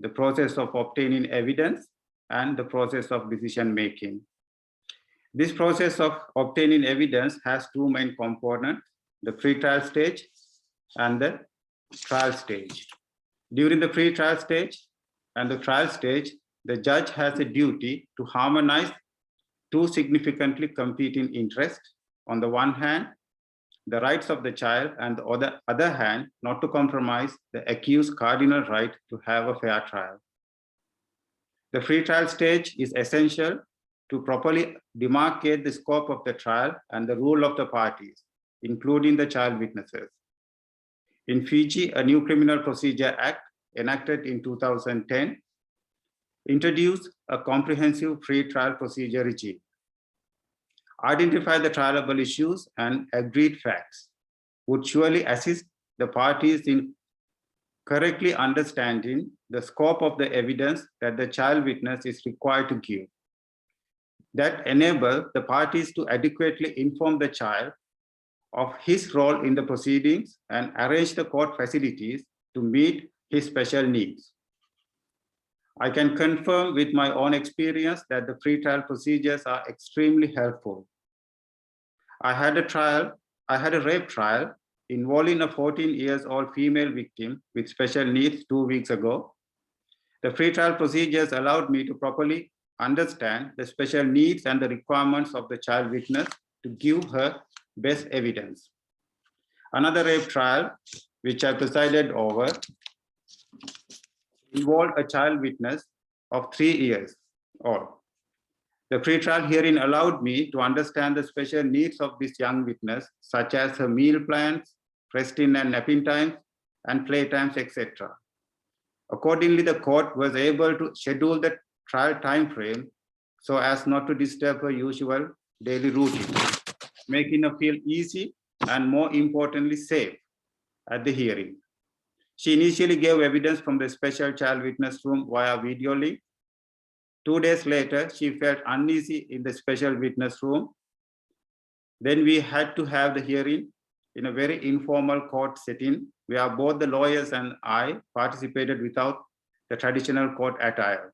the process of obtaining evidence and the process of decision making. This process of obtaining evidence has two main components, the pre-trial stage and the trial stage. During the pre-trial stage and the trial stage, the judge has a duty to harmonize two significantly competing interests. On the one hand, the rights of the child, and on the other hand, not to compromise the accused's cardinal right to have a fair trial. The pre-trial stage is essential to properly demarcate the scope of the trial and the role of the parties, including the child witnesses. In Fiji, a new Criminal Procedure Act enacted in 2010 introduced a comprehensive pre-trial procedure regime, identify the trialable issues and agreed facts, would surely assist the parties in correctly understanding the scope of the evidence that the child witness is required to give. That enable the parties to adequately inform the child of his role in the proceedings and arrange the court facilities to meet his special needs. I can confirm with my own experience that the pre-trial procedures are extremely helpful. I had a rape trial involving a 14-year-old female victim with special needs 2 weeks ago. The pre-trial procedures allowed me to properly understand the special needs and the requirements of the child witness to give her best evidence. Another rape trial, which I presided over, involved a child witness of 3 years old. The pre-trial hearing allowed me to understand the special needs of this young witness, such as her meal plans, resting and napping times, and play times, etc. Accordingly, the court was able to schedule the trial time frame so as not to disturb her usual daily routine, making her feel easy and, more importantly, safe at the hearing. She initially gave evidence from the special child witness room via video link. 2 days later, she felt uneasy in the special witness room. Then we had to have the hearing in a very informal court setting where both the lawyers and I participated without the traditional court attire.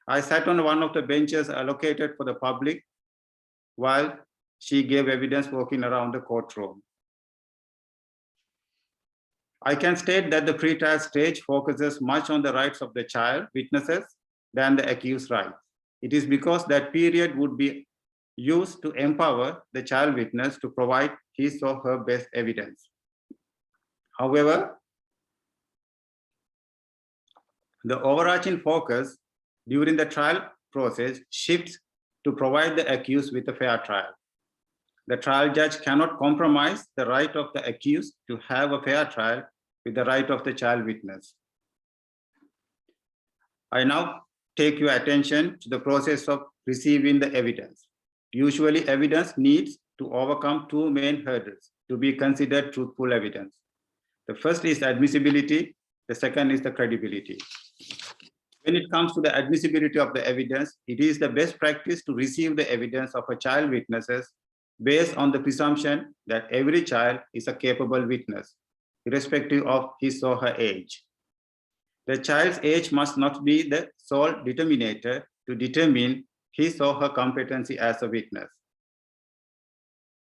I sat on one of the benches allocated for the public while she gave evidence walking around the courtroom. I can state that the pre-trial stage focuses much on the rights of the child witnesses than the accused rights. It is because that period would be used to empower the child witness to provide his or her best evidence. However, the overarching focus during the trial process shifts to provide the accused with a fair trial. The trial judge cannot compromise the right of the accused to have a fair trial with the right of the child witness. I now take your attention to the process of receiving the evidence. Usually, evidence needs to overcome two main hurdles to be considered truthful evidence. The first is admissibility, the second is the credibility. When it comes to the admissibility of the evidence, it is the best practice to receive the evidence of a child witnesses based on the presumption that every child is a capable witness, irrespective of his or her age. The child's age must not be the sole determinator to determine his or her competency as a witness.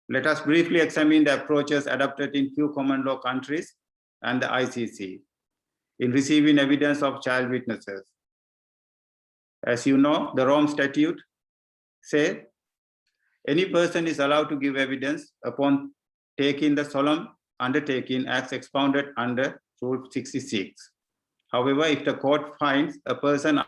Let us briefly examine the approaches adopted in few common law countries and the ICC in receiving evidence of child witnesses. As you know, the Rome Statute says any person is allowed to give evidence upon taking the solemn undertaking as expounded under Rule 66. However, if the court finds a person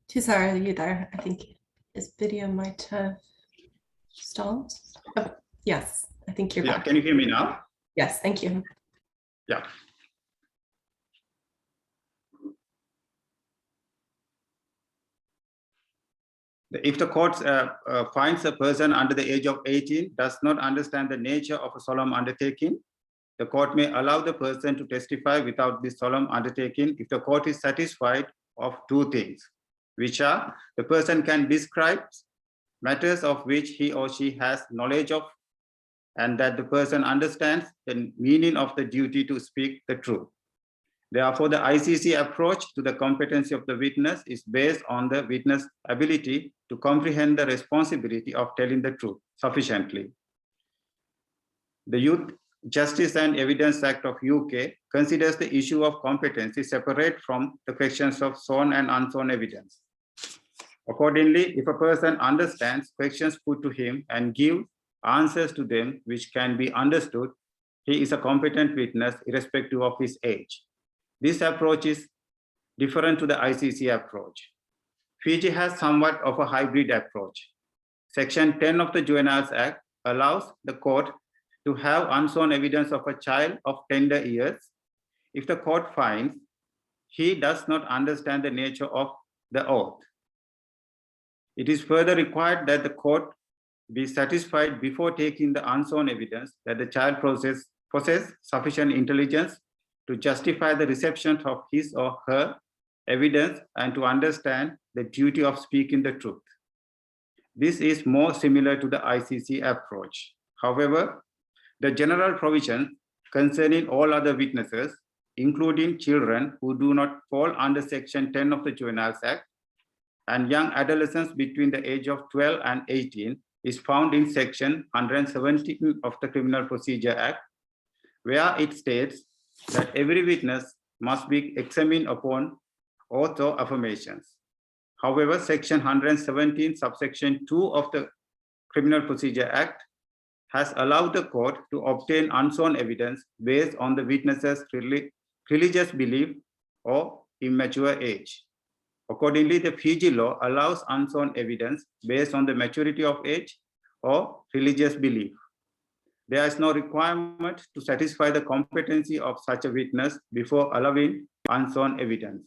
Tushar, are you there? I think his video might have stalled. Oh, yes, I think you're back. Can you hear me now? Yes, thank you. Yeah. If the court finds a person under the age of 18 does not understand the nature of a solemn undertaking, the court may allow the person to testify without this solemn undertaking if the court is satisfied of two things, which are the person can describe matters of which he or she has knowledge of, and that the person understands the meaning of the duty to speak the truth. Therefore, the ICC approach to the competency of the witness is based on the witness' ability to comprehend the responsibility of telling the truth sufficiently. The Youth Justice and Evidence Act of UK considers the issue of competency separate from the questions of sworn and unsworn evidence. Accordingly, if a person understands questions put to him and gives answers to them which can be understood, he is a competent witness irrespective of his age. This approach is different to the ICC approach. Fiji has somewhat of a hybrid approach. Section 10 of the Juvenile Act allows the court to have unsworn evidence of a child of tender years if the court finds he does not understand the nature of the oath. It is further required that the court be satisfied before taking the unsworn evidence that the child possesses sufficient intelligence to justify the reception of his or her evidence and to understand the duty of speaking the truth. This is more similar to the ICC approach. However, the general provision concerning all other witnesses, including children who do not fall under Section 10 of the Juvenile Act, and young adolescents between the age of 12 and 18 is found in Section 117 of the Criminal Procedure Act, where it states that every witness must be examined upon oath or affirmations. However, Section 117, subsection 2 of the Criminal Procedure Act has allowed the court to obtain unsworn evidence based on the witness's religious belief or immature age. Accordingly, the Fiji law allows unsworn evidence based on the maturity of age or religious belief. There is no requirement to satisfy the competency of such a witness before allowing unsworn evidence.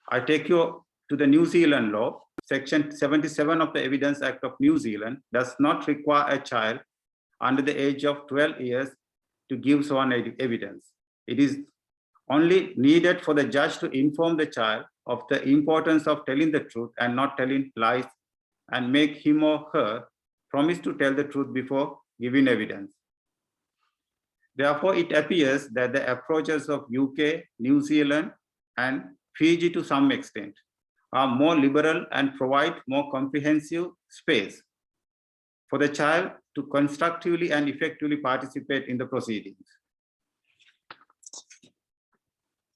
I take you to the New Zealand law. Section 77 of the Evidence Act of New Zealand does not require a child under the age of 12 years to give sworn evidence. It is only needed for the judge to inform the child of the importance of telling the truth and not telling lies, and make him or her promise to tell the truth before giving evidence. Therefore, it appears that the approaches of UK, New Zealand, and Fiji to some extent are more liberal and provide more comprehensive space for the child to constructively and effectively participate in the proceedings.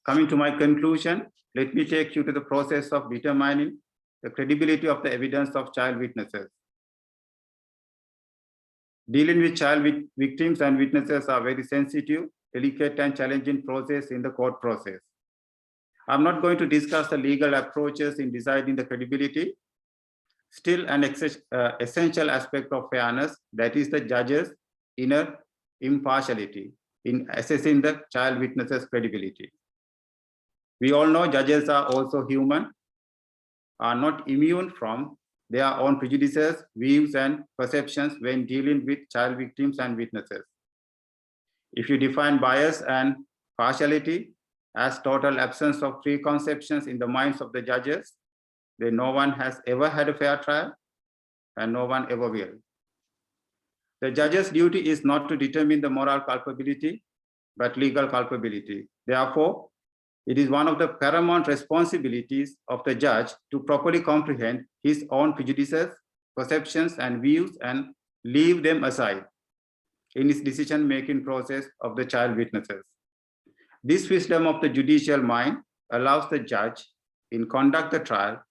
Coming to my conclusion, let me take you to the process of determining the credibility of the evidence of child witnesses. Dealing with child victims and witnesses are very sensitive, delicate, and challenging process in the court process. I'm not going to discuss the legal approaches in deciding the credibility. Still, an essential aspect of fairness, that is the judge's inner impartiality in assessing the child witnesses' credibility. We all know judges are also human, are not immune from their own prejudices, views, and perceptions when dealing with child victims and witnesses. If you define bias and partiality as total absence of preconceptions in the minds of the judges, then no one has ever had a fair trial and no one ever will. The judge's duty is not to determine the moral culpability, but legal culpability. Therefore, it is one of the paramount responsibilities of the judge to properly comprehend his own prejudices, perceptions, and views and leave them aside in his decision-making process of the child witnesses. This wisdom of the judicial mind allows the judge in conduct the trial,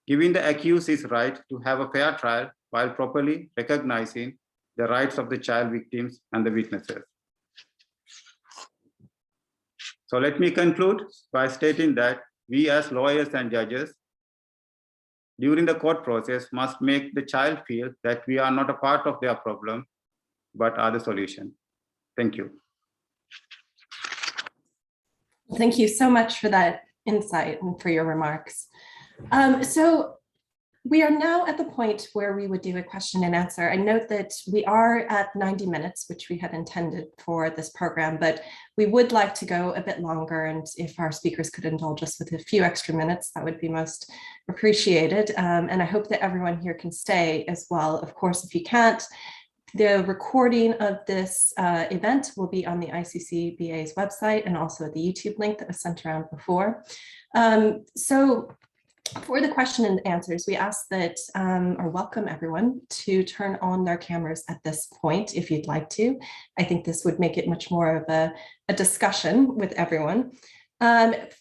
giving the accused his right to have a fair trial while properly recognizing the rights of the child victims and the witnesses. So let me conclude by stating that we as lawyers and judges during the court process must make the child feel that we are not a part of their problem, but are the solution. Thank you. Thank you so much for that insight and for your remarks. So We are now at the point where we would do a question and answer. I note that we are at 90 minutes, which we had intended for this program, but we would like to go a bit longer. And if our speakers could indulge us with a few extra minutes, that would be most appreciated. And I hope that everyone here can stay as well. Of course, if you can't, the recording of this event will be on the ICCBA's website and also at the YouTube link that was sent around before. So for the question and answers, we ask that, or welcome everyone to turn on their cameras at this point, if you'd like to. I think this would make it much more of a discussion with everyone.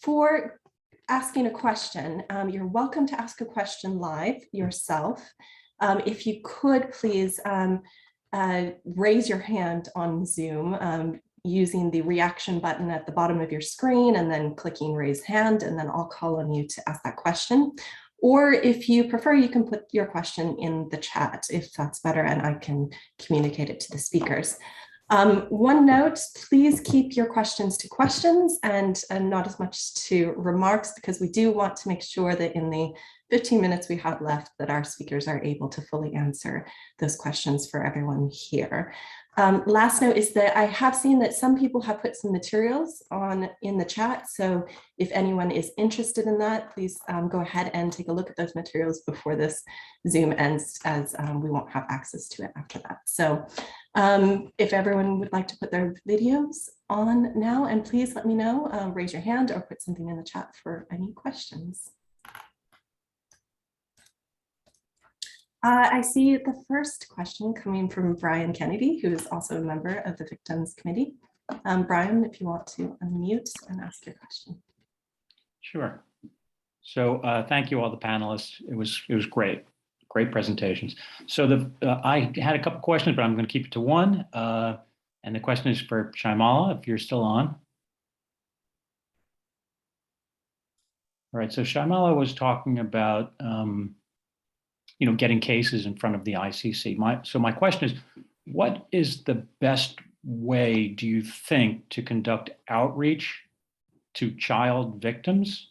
For asking a question, you're welcome to ask a question live yourself. If you could please raise your hand on Zoom using the reaction button at the bottom of your screen and then clicking raise hand, and then I'll call on you to ask that question. Or if you prefer, you can put your question in the chat if that's better, and I can communicate it to the speakers. One note, please keep your questions to questions and not as much to remarks, because we do want to make sure that in the 15 minutes we have left that our speakers are able to fully answer those questions for everyone here. Last note is that I have seen that some people have put some materials in the chat. So if anyone is interested in that, please go ahead and take a look at those materials before this Zoom ends, as we won't have access to it after that. So if everyone would like to put their videos on now, and please let me know, raise your hand or put something in the chat for any questions. I see the first question coming from Brian Kennedy, who is also a member of the Victims Committee. Brian, if you want to unmute and ask your question. Sure. So thank you all the panelists. It was great presentations. So I had a couple questions, but I'm going to keep it to one. And the question is for Shaimala, if you're still on. All right. So Shaimala was talking about getting cases in front of the ICC. So my question is, what is the best way, do you think, to conduct outreach to child victims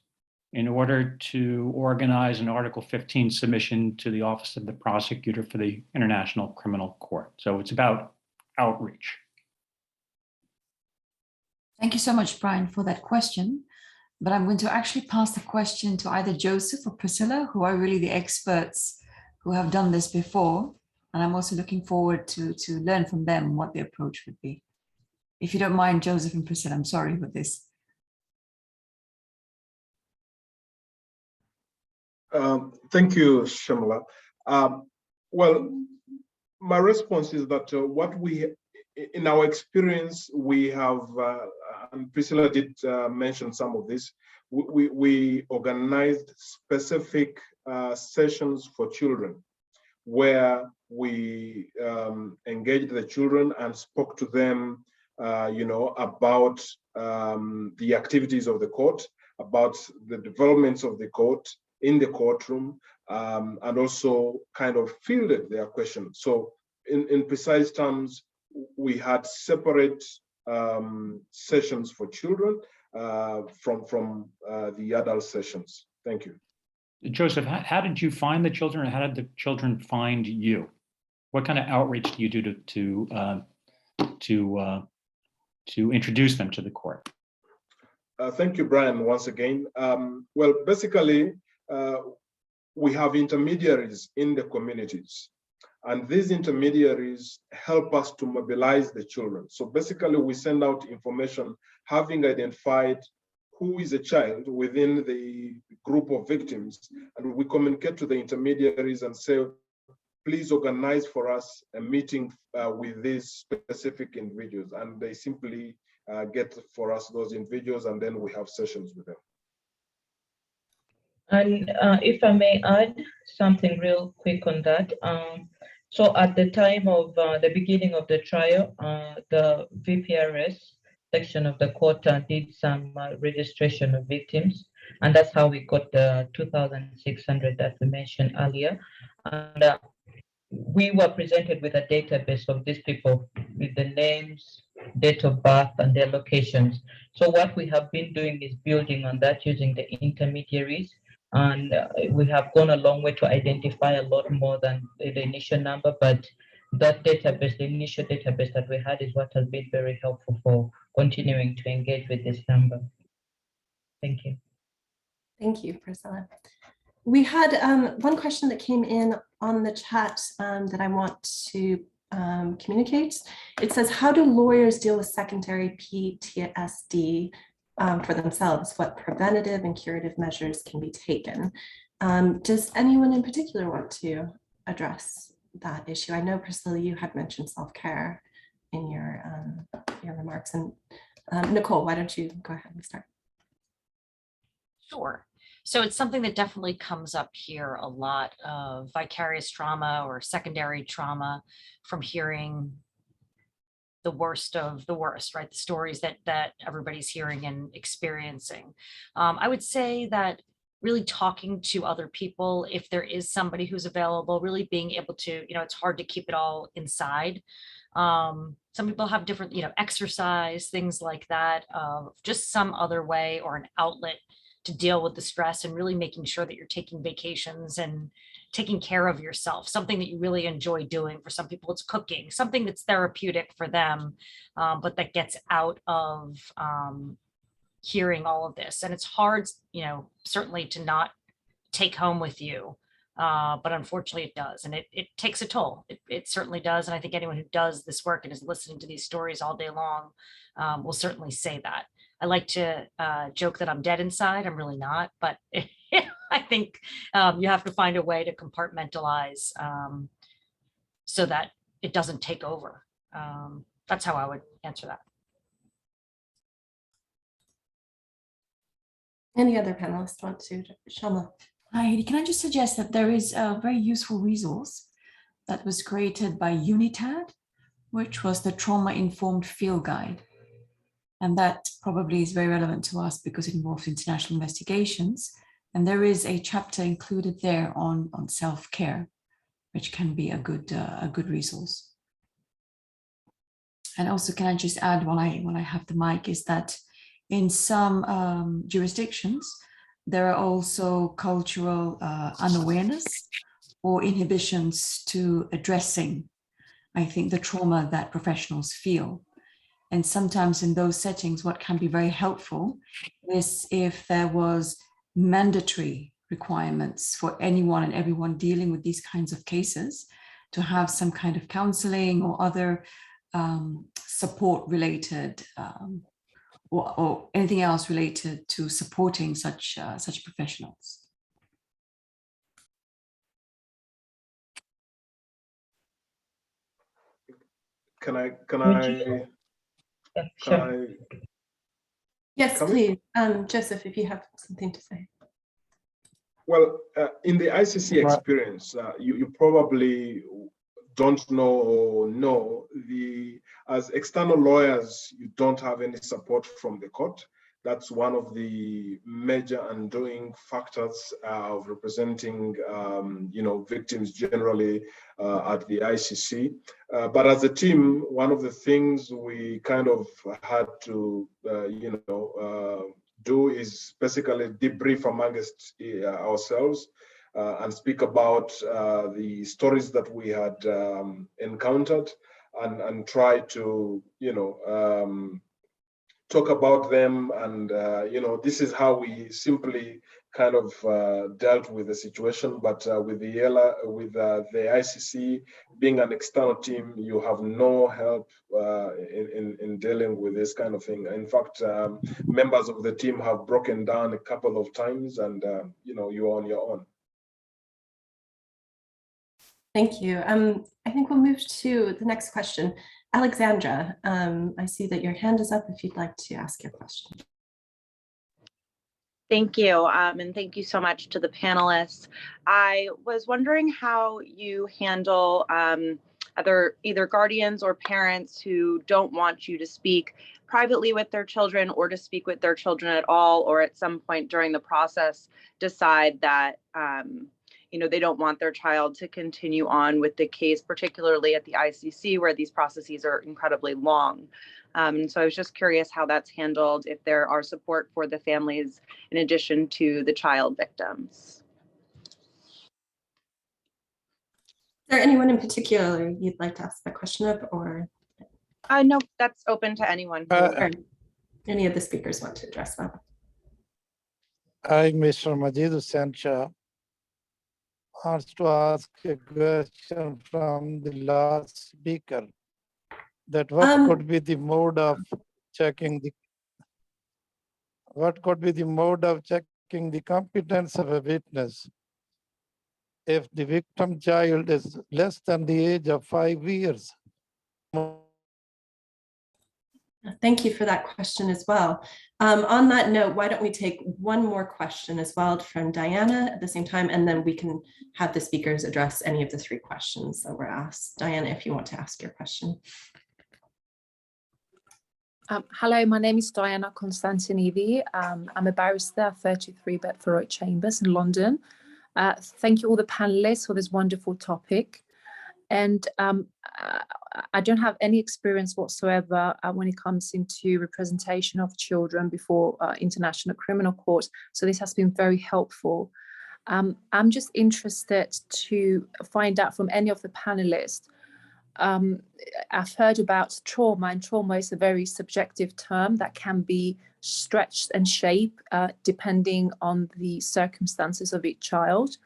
in order to organize an Article 15 submission to the Office of the Prosecutor for the International Criminal Court? So it's about outreach. Thank you so much, Brian, for that question. But I'm going to actually pass the question to either Joseph or Priscilla, who are really the experts who have done this before. And I'm also looking forward to learn from them what the approach would be. If you don't mind, Joseph and Priscilla, I'm sorry for this. Thank you, Shamala. Well, my response is that in our experience, we have, and Priscilla did mention some of this, we organized specific sessions for children where we engaged the children and spoke to them, about the activities of the court, about the developments of the court in the courtroom, and also kind of fielded their questions. So in precise terms, we had separate sessions for children from the adult sessions. Thank you. Joseph, how did you find the children, and how did the children find you? What kind of outreach do you do to introduce them to the court? Thank you, Brian, once again. Well, basically, we have intermediaries in the communities, and these intermediaries help us to mobilize the children. So basically, we send out information having identified who is a child within the group of victims, and we communicate to the intermediaries and say, please organize for us a meeting with these specific individuals, and they simply get for us those individuals, and then we have sessions with them. And if I may add something real quick on that. So at the time of the beginning of the trial, the VPRS section of the court did some registration of victims, and that's how we got the 2,600 that we mentioned earlier. And we were presented with a database of these people with the names, date of birth, and their locations. So what we have been doing is building on that using the intermediaries And we have gone a long way to identify a lot more than the initial number, but that database, the initial database that we had, is what has been very helpful for continuing to engage with this number. Thank you. Thank you, Priscilla. We had one question that came in on the chat that I want to communicate. It says, how do lawyers deal with secondary PTSD for themselves? What preventative and curative measures can be taken? Does anyone in particular want to address that issue? I know, Priscilla, you had mentioned self-care in your remarks. And Nicole, why don't you go ahead and start? Sure. So it's something that definitely comes up here a lot, of vicarious trauma or secondary trauma from hearing the worst of the worst, right? The stories that everybody's hearing and experiencing. I would say that really talking to other people, if there is somebody who's available, really being able to, it's hard to keep it all inside. Some people have different, exercise, things like that, just some other way or an outlet to deal with the stress, and really making sure that you're taking vacations and taking care of yourself, something that you really enjoy doing. For some people, it's cooking, something that's therapeutic for them, but that gets out of hearing all of this. And it's hard, certainly to not take home with you, but unfortunately it does. And it takes a toll. It certainly does. And I think anyone who does this work and is listening to these stories all day long will certainly say that. I like to joke that I'm dead inside. I'm really not, but I think you have to find a way to compartmentalize so that it doesn't take over. That's how I would answer that. Any other panelists want to? Shama. Hi, can I just suggest that there is a very useful resource that was created by UNITAD, which was the Trauma-Informed Field Guide. And that probably is very relevant to us because it involves international investigations. And there is a chapter included there on self-care, which can be a good resource. And also, can I just add, when I have the mic, is that in some jurisdictions, there are also cultural unawareness or inhibitions to addressing, I think, the trauma that professionals feel. And sometimes in those settings, what can be very helpful is if there was mandatory requirements for anyone and everyone dealing with these kinds of cases to have some kind of counseling or other support related or anything else related to supporting such professionals. Can I Yes, please. Joseph, if you have something to say. Well, in the ICC experience, you probably don't know as external lawyers, you don't have any support from the court. That's one of the major undoing factors of representing, victims generally at the ICC. But as a team, one of the things we kind of had to, do is basically debrief amongst ourselves and speak about the stories that we had encountered and try to, talk about them. And, this is how we simply kind of dealt with the situation. But with the ICC being an external team, you have no help in dealing with this kind of thing. In fact, members of the team have broken down a couple of times, and you're on your own. Thank you. I think we'll move to the next question. Alexandra, I see that your hand is up if you'd like to ask your question. Thank you, and thank you so much to the panelists. I was wondering how you handle either guardians or parents who don't want you to speak privately with their children or to speak with their children at all, or at some point during the process decide that they don't want their child to continue on with the case, particularly at the ICC, where these processes are incredibly long. And so I was just curious how that's handled, if there are support for the families in addition to the child victims. Is there anyone in particular you'd like to ask that question of, or? No, that's open to anyone. Or any of the speakers want to address that? I, Mr. Majid Hussain Shah, wants to ask a question from the last speaker. That what could be the mode of checking the competence of a witness if the victim child is less than the age of 5 years? Thank you for that question as well. On that note, why don't we take one more question as well from Diana at the same time, and then we can have the speakers address any of the 3 questions that were asked. Diana, if you want to ask your question. Hello, my name is Diana Constantinivi. I'm a barrister, 33 Bedford Road Chambers in London. Thank you all the panelists for this wonderful topic. And I don't have any experience whatsoever when it comes into representation of children before international criminal courts. So this has been very helpful. I'm just interested to find out from any of the panelists. I've heard about trauma, and trauma is a very subjective term that can be stretched and shaped depending on the circumstances of each child.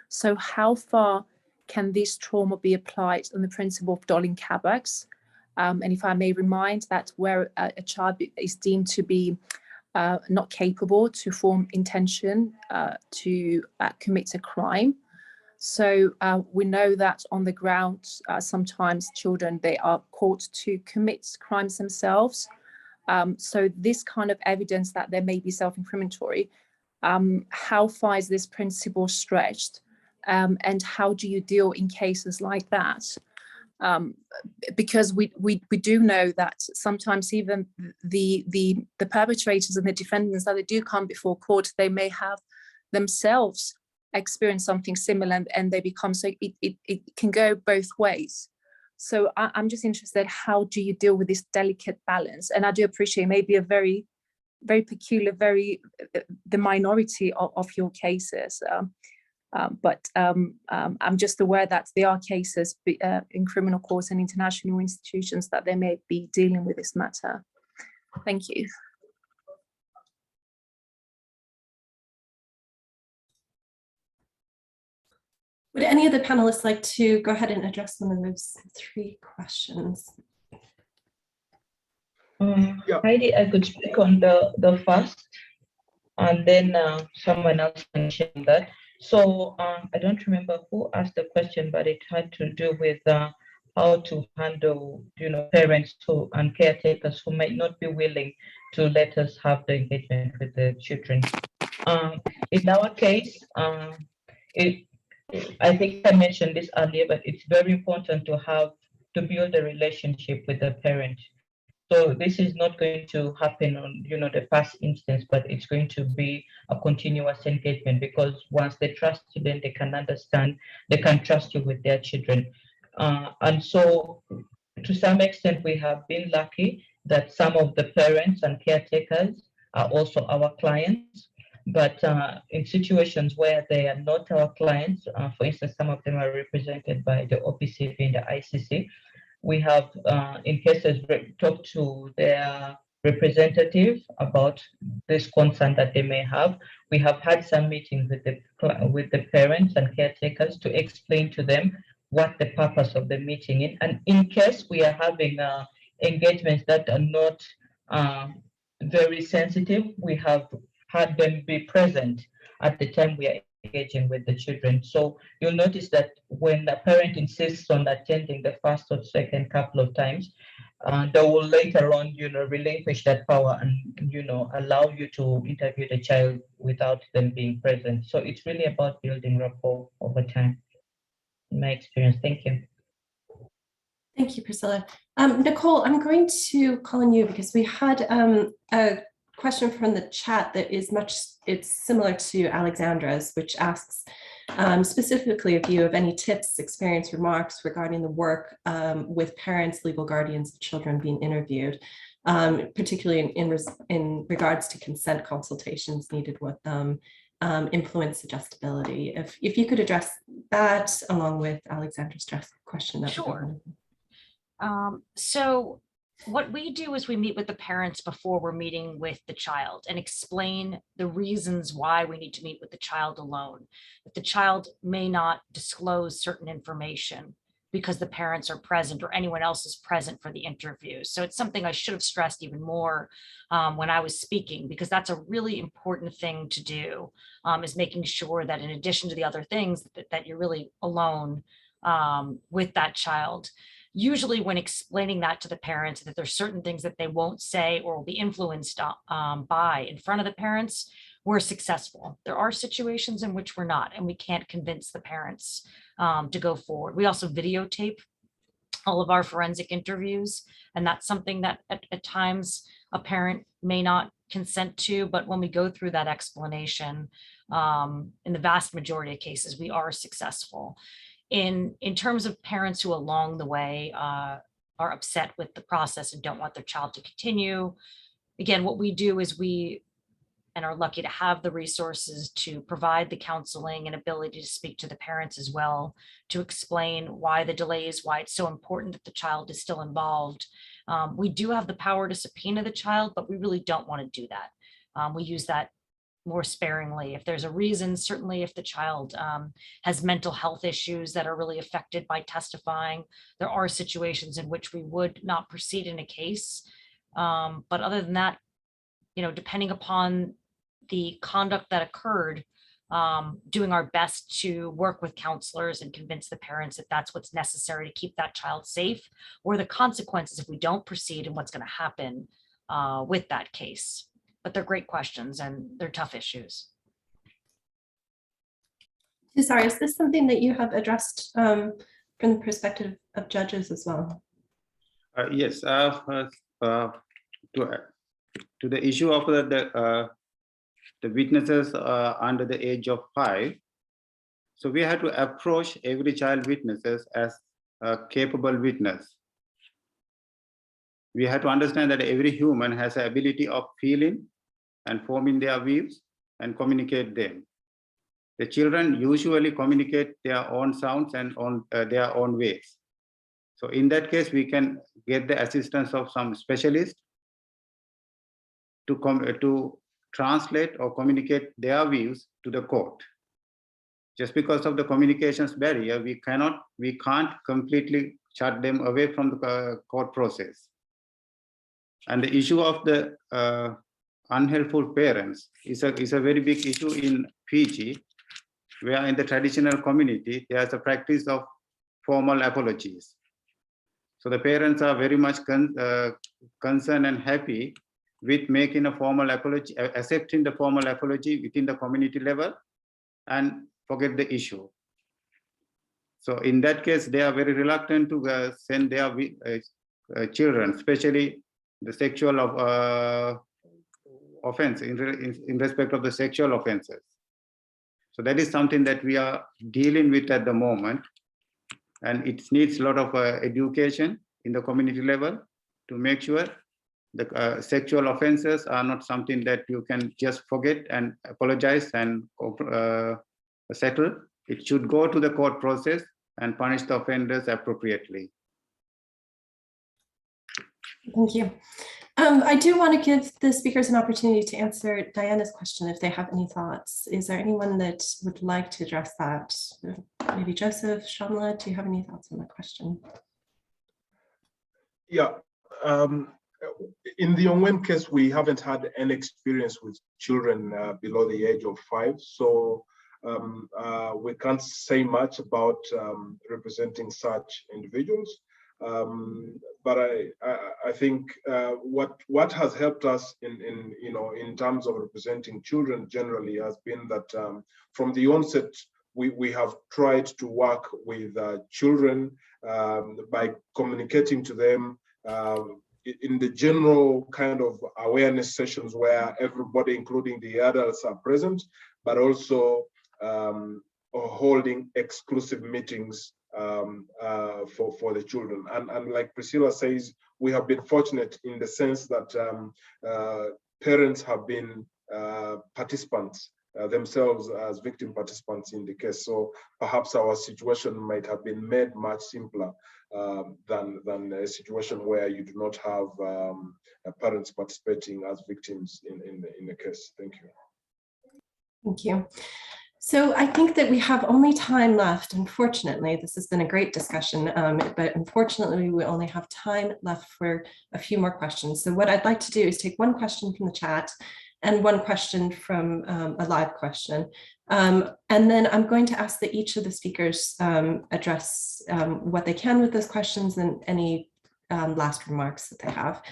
So how far can this trauma be applied on the principle of Dolin-Kabaks? And if I may remind that where a child is deemed to be not capable to form intention to commit a crime. So we know that on the ground, sometimes children, they are caught to commit crimes themselves. So this kind of evidence that there may be self-incriminatory, how far is this principle stretched? And how do you deal in cases like that? Because we do know that sometimes even the perpetrators and the defendants that they do come before court, they may have themselves experienced something similar, and they become, so it can go both ways. So I'm just interested, how do you deal with this delicate balance? And I do appreciate maybe a very, very peculiar, the minority of your cases. But I'm just aware that there are cases in criminal courts and international institutions that they may be dealing with this matter. Thank you. Would any of the panelists like to go ahead and address some of those 3 questions? Heidi, I could speak on the first, and then someone else mentioned that. So I don't remember who asked the question, but it had to do with how to handle, parents and caretakers who might not be willing to let us have the engagement with the children. In our case, I think I mentioned this earlier, but it's very important to build a relationship with the parent. So this is not going to happen on, the first instance, but it's going to be a continuous engagement, because once they trust you, then they can understand, they can trust you with their children. And so to some extent, we have been lucky that some of the parents and caretakers are also our clients. But in situations where they are not our clients, for instance, some of them are represented by the OPCV and the ICC, we have, in cases, talked to their representative about this concern that they may have. We have had some meetings with the parents and caretakers to explain to them what the purpose of the meeting is. And in case we are having engagements that are not very sensitive, we have had them be present at the time we are engaging with the children. So you'll notice that when the parent insists on attending the first or second couple of times, they will later on, relinquish that power and, allow you to interview the child without them being present. So it's really about building rapport over time, in my experience. Thank you. Thank you, Priscilla. Nicole, I'm going to call on you because we had a question from the chat that is it's similar to Alexandra's, which asks, Specifically, if you have any tips, experience, remarks regarding the work with parents, legal guardians of children being interviewed, particularly in regards to consent consultations needed with them, influence suggestibility. If you could address that along with Alexandra's question. That would be wonderful. So what we do is we meet with the parents before we're meeting with the child and explain the reasons why we need to meet with the child alone. If the child may not disclose certain information because the parents are present or anyone else is present for the interview. So it's something I should have stressed even more when I was speaking, because that's a really important thing to do, is making sure that in addition to the other things that you're really alone with that child. Usually when explaining that to the parents, that there's certain things that they won't say or will be influenced by in front of the parents, we're successful. There are situations in which we're not, and we can't convince the parents to go forward. We also videotape all of our forensic interviews, and that's something that at times a parent may not consent to, but when we go through that explanation, in the vast majority of cases, we are successful. In terms of parents who along the way are upset with the process and don't want their child to continue, again, what we do is we are lucky to have the resources to provide the counseling and ability to speak to the parents as well, to explain why the delays, why it's so important that the child is still involved. We do have the power to subpoena the child, but we really don't want to do that. We use that more sparingly. If there's a reason, certainly if the child has mental health issues that are really affected by testifying, there are situations in which we would not proceed in a case. But other than that, depending upon the conduct that occurred, doing our best to work with counselors and convince the parents that that's what's necessary to keep that child safe, or the consequences if we don't proceed and what's going to happen with that case. But they're great questions and they're tough issues. Sorry, is this something that you have addressed from the perspective of judges as well? Yes, to the issue of the witnesses under the age of 5. So we had to approach every child witnesses as a capable witness. We had to understand that every human has the ability of feeling and forming their views and communicate them. The children usually communicate their own sounds and on their own ways. So in that case, we can get the assistance of some specialist to translate or communicate their views to the court. Just because of the communications barrier, we can't completely shut them away from the court process. And the issue of the unhelpful parents is a very big issue in Fiji, where in the traditional community, there's a practice of formal apologies. So the parents are very much concerned and happy with making a formal apology, accepting the formal apology within the community level and forget the issue. So in that case, they are very reluctant to send their children, especially the sexual offense in respect of the sexual offenses. So that is something that we are dealing with at the moment, and it needs a lot of education in the community level to make sure the sexual offenses are not something that you can just forget and apologize and settle. It should go to the court process and punish the offenders appropriately. Thank you. I do want to give the speakers an opportunity to answer Diana's question if they have any thoughts. Is there anyone that would like to address that? Maybe Joseph, Shamla, do you have any thoughts on that question? Yeah. In the Onwen case, we haven't had any experience with children below the age of 5. So we can't say much about representing such individuals. But I think what has helped us in terms of representing children generally has been that from the onset we have tried to work with children by communicating to them in the general kind of awareness sessions where everybody, including the adults, are present, but also holding exclusive meetings for the children. And like Priscilla says, we have been fortunate in the sense that parents have been participants themselves as victim participants in the case. So perhaps our situation might have been made much simpler than a situation where you do not have parents participating as victims in the case. Thank you. Thank you. So I think that we have only time left. Unfortunately, this has been a great discussion, but unfortunately, we only have time left for a few more questions. So what I'd like to do is take one question from the chat and one question from a live question. And then I'm going to ask that each of the speakers address what they can with those questions and any last remarks that they have.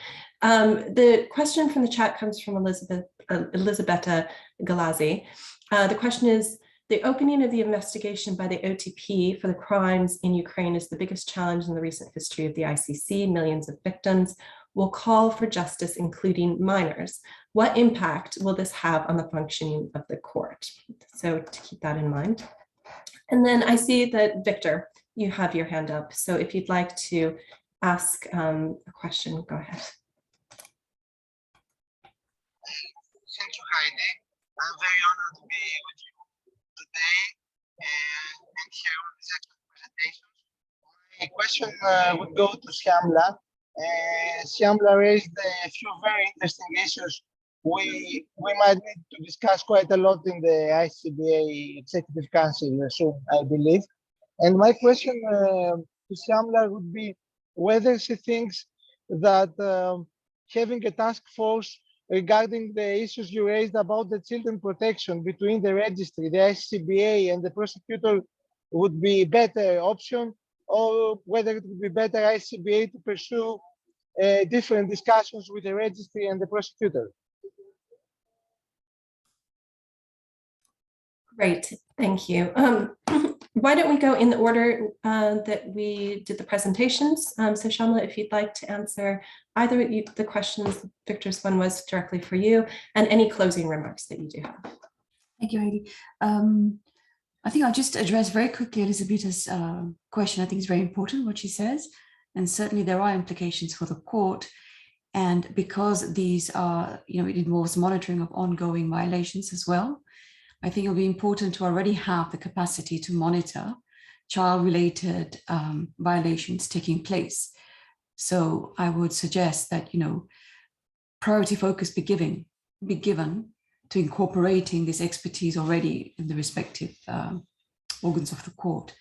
The question from the chat comes from Elisabetta Galazzi. The question is, the opening of the investigation by the OTP for the crimes in Ukraine is the biggest challenge in the recent history of the ICC. Millions of victims will call for justice, including minors. What impact will this have on the functioning of the court? So to keep that in mind. And then I see that Victor, you have your hand up. So if you'd like to ask a question, go ahead. Thank you, Heidi. I'm very honored to be with you today and share all these excellent presentations. My question would go to Shyamla. Shyamla raised a few very interesting issues we might need to discuss quite a lot in the ICCBA Executive Council soon, I believe. And my question to Shyamla would be whether she thinks that having a task force regarding the issues you raised about the children protection between the registry, the ICCBA, and the prosecutor would be a better option, or whether it would be better ICCBA to pursue different discussions with the registry and the prosecutor. Great, thank you. Why don't we go in the order that we did the presentations? So Shyamla, if you'd like to answer either the questions, Victor's one was directly for you, and any closing remarks that you do have. Thank you, Heidi. I think I'll just address very quickly Elisabetta's question. I think it's very important what she says, and certainly there are implications for the court. And because these are, it involves monitoring of ongoing violations as well, I think it'll be important to already have the capacity to monitor child-related violations taking place. So I would suggest that, priority focus be given to incorporating this expertise already in the respective organs of the court.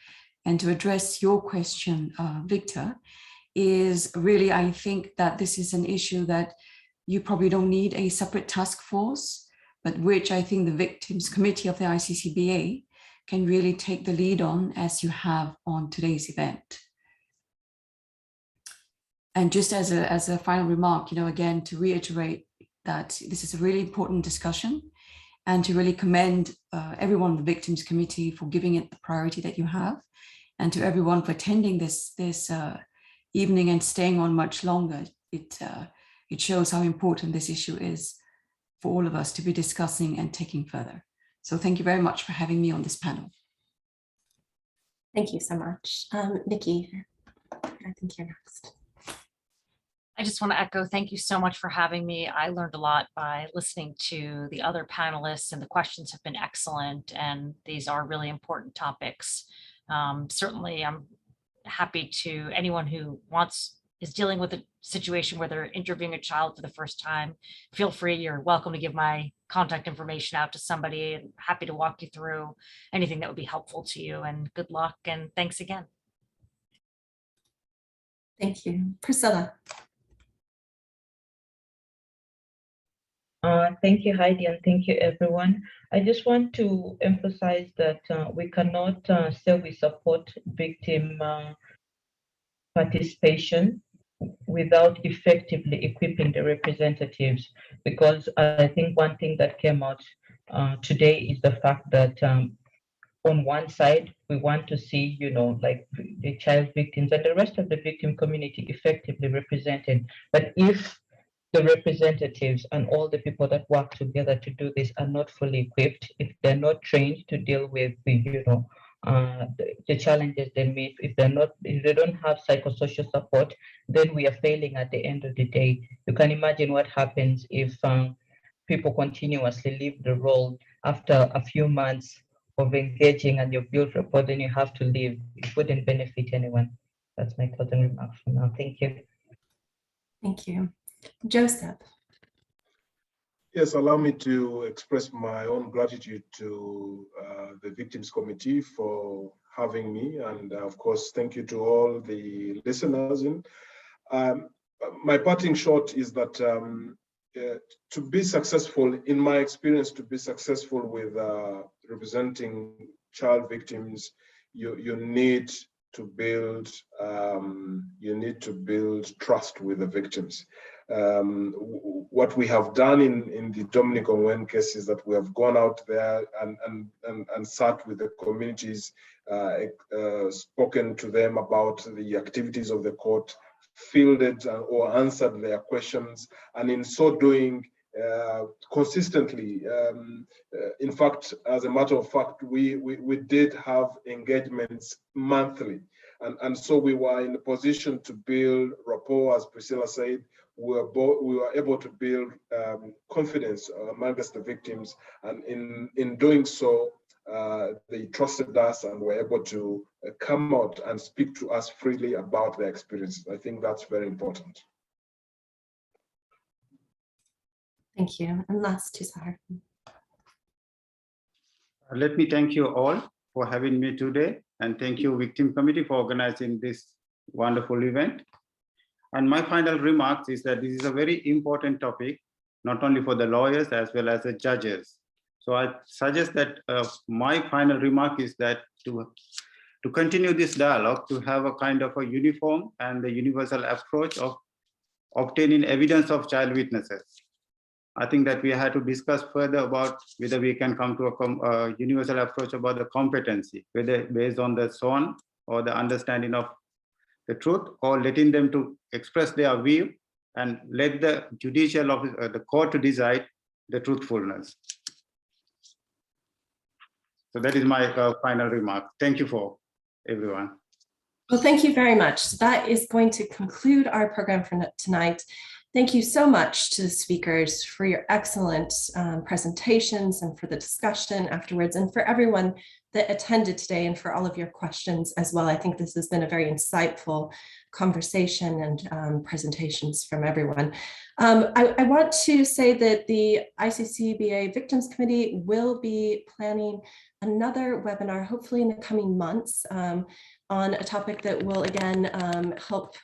And to address your question, Victor, is really, I think that this is an issue that you probably don't need a separate task force, but which I think the Victims Committee of the ICCBA can really take the lead on, as you have on today's event. And just as a final remark, again, to reiterate that this is a really important discussion, and to really commend everyone on the Victims Committee for giving it the priority that you have, and to everyone for attending this evening and staying on much longer. It shows how important this issue is for all of us to be discussing and taking further. So thank you very much for having me on this panel. Thank you so much. Nikki, I think you're next. I just want to echo, thank you so much for having me. I learned a lot by listening to the other panelists, and the questions have been excellent, and these are really important topics. Certainly, I'm happy to anyone who is dealing with a situation where they're interviewing a child for the first time. Feel free, you're welcome to give my contact information out to somebody, and happy to walk you through anything that would be helpful to you, and good luck and thanks again. Thank you. Priscilla. Thank you, Heidi, and thank you, everyone. I just want to emphasize that we cannot say we support victim participation without effectively equipping the representatives, because I think one thing that came out today is the fact that on one side, we want to see, like the child victims and the rest of the victim community effectively represented. But if the representatives and all the people that work together to do this are not fully equipped, if they're not trained to deal with the challenges they meet, if they don't have psychosocial support, then we are failing at the end of the day. You can imagine what happens if people continuously leave the role after a few months of engaging and you've built rapport, then you have to leave. It wouldn't benefit anyone. That's my closing remarks for now. Thank you. Thank you. Joseph. Yes, allow me to express my own gratitude to the Victims Committee for having me. And of course, thank you to all the listeners. My parting shot is that to be successful, in my experience, to be successful with representing child victims, you need to build trust with the victims. What we have done in the Dominic Ongwen case is that we have gone out there and sat with the communities, spoken to them about the activities of the court, fielded or answered their questions, and in so doing, consistently, in fact, as a matter of fact, we did have engagements monthly, and so we were in a position to build rapport, as Priscilla said. We were able to build confidence amongst the victims, and in doing so, they trusted us and were able to come out and speak to us freely about their experiences. I think that's very important. Thank you. And last, Tushar. Let me thank you all for having me today, and thank you, Victim Committee, for organizing this wonderful event. And my final remarks is that this is a very important topic, not only for the lawyers as well as the judges. So I suggest that my final remark is that to continue this dialogue, to have a kind of a uniform and the universal approach of obtaining evidence of child witnesses. I think that we had to discuss further about whether we can come to a universal approach about the competency, whether based on the sworn or the understanding of the truth, or letting them to express their view and let the judicial office, the court to decide the truthfulness. So that is my final remark. Thank you for everyone. Well, thank you very much. That is going to conclude our program for tonight. Thank you so much to the speakers for your excellent presentations and for the discussion afterwards, and for everyone that attended today and for all of your questions as well. I think this has been a very insightful conversation and presentations from everyone. I want to say that the ICCBA Victims Committee will be planning another webinar, hopefully in the coming months, on a topic that will again help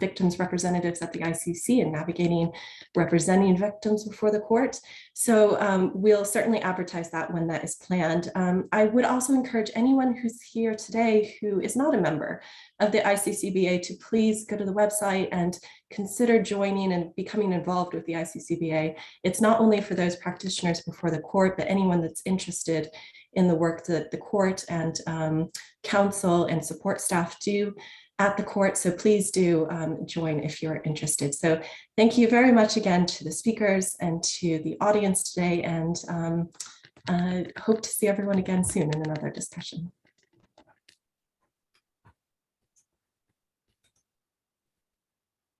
victims representatives at the ICC and navigating representing victims before the court. So we'll certainly advertise that when that is planned. I would also encourage anyone who's here today who is not a member of the ICCBA to please go to the website and consider joining and becoming involved with the ICCBA. It's not only for those practitioners before the court, but anyone that's interested in the work that the court and counsel and support staff do at the court. So please do join if you're interested. So thank you very much again to the speakers and to the audience today, and hope to see everyone again soon in another discussion.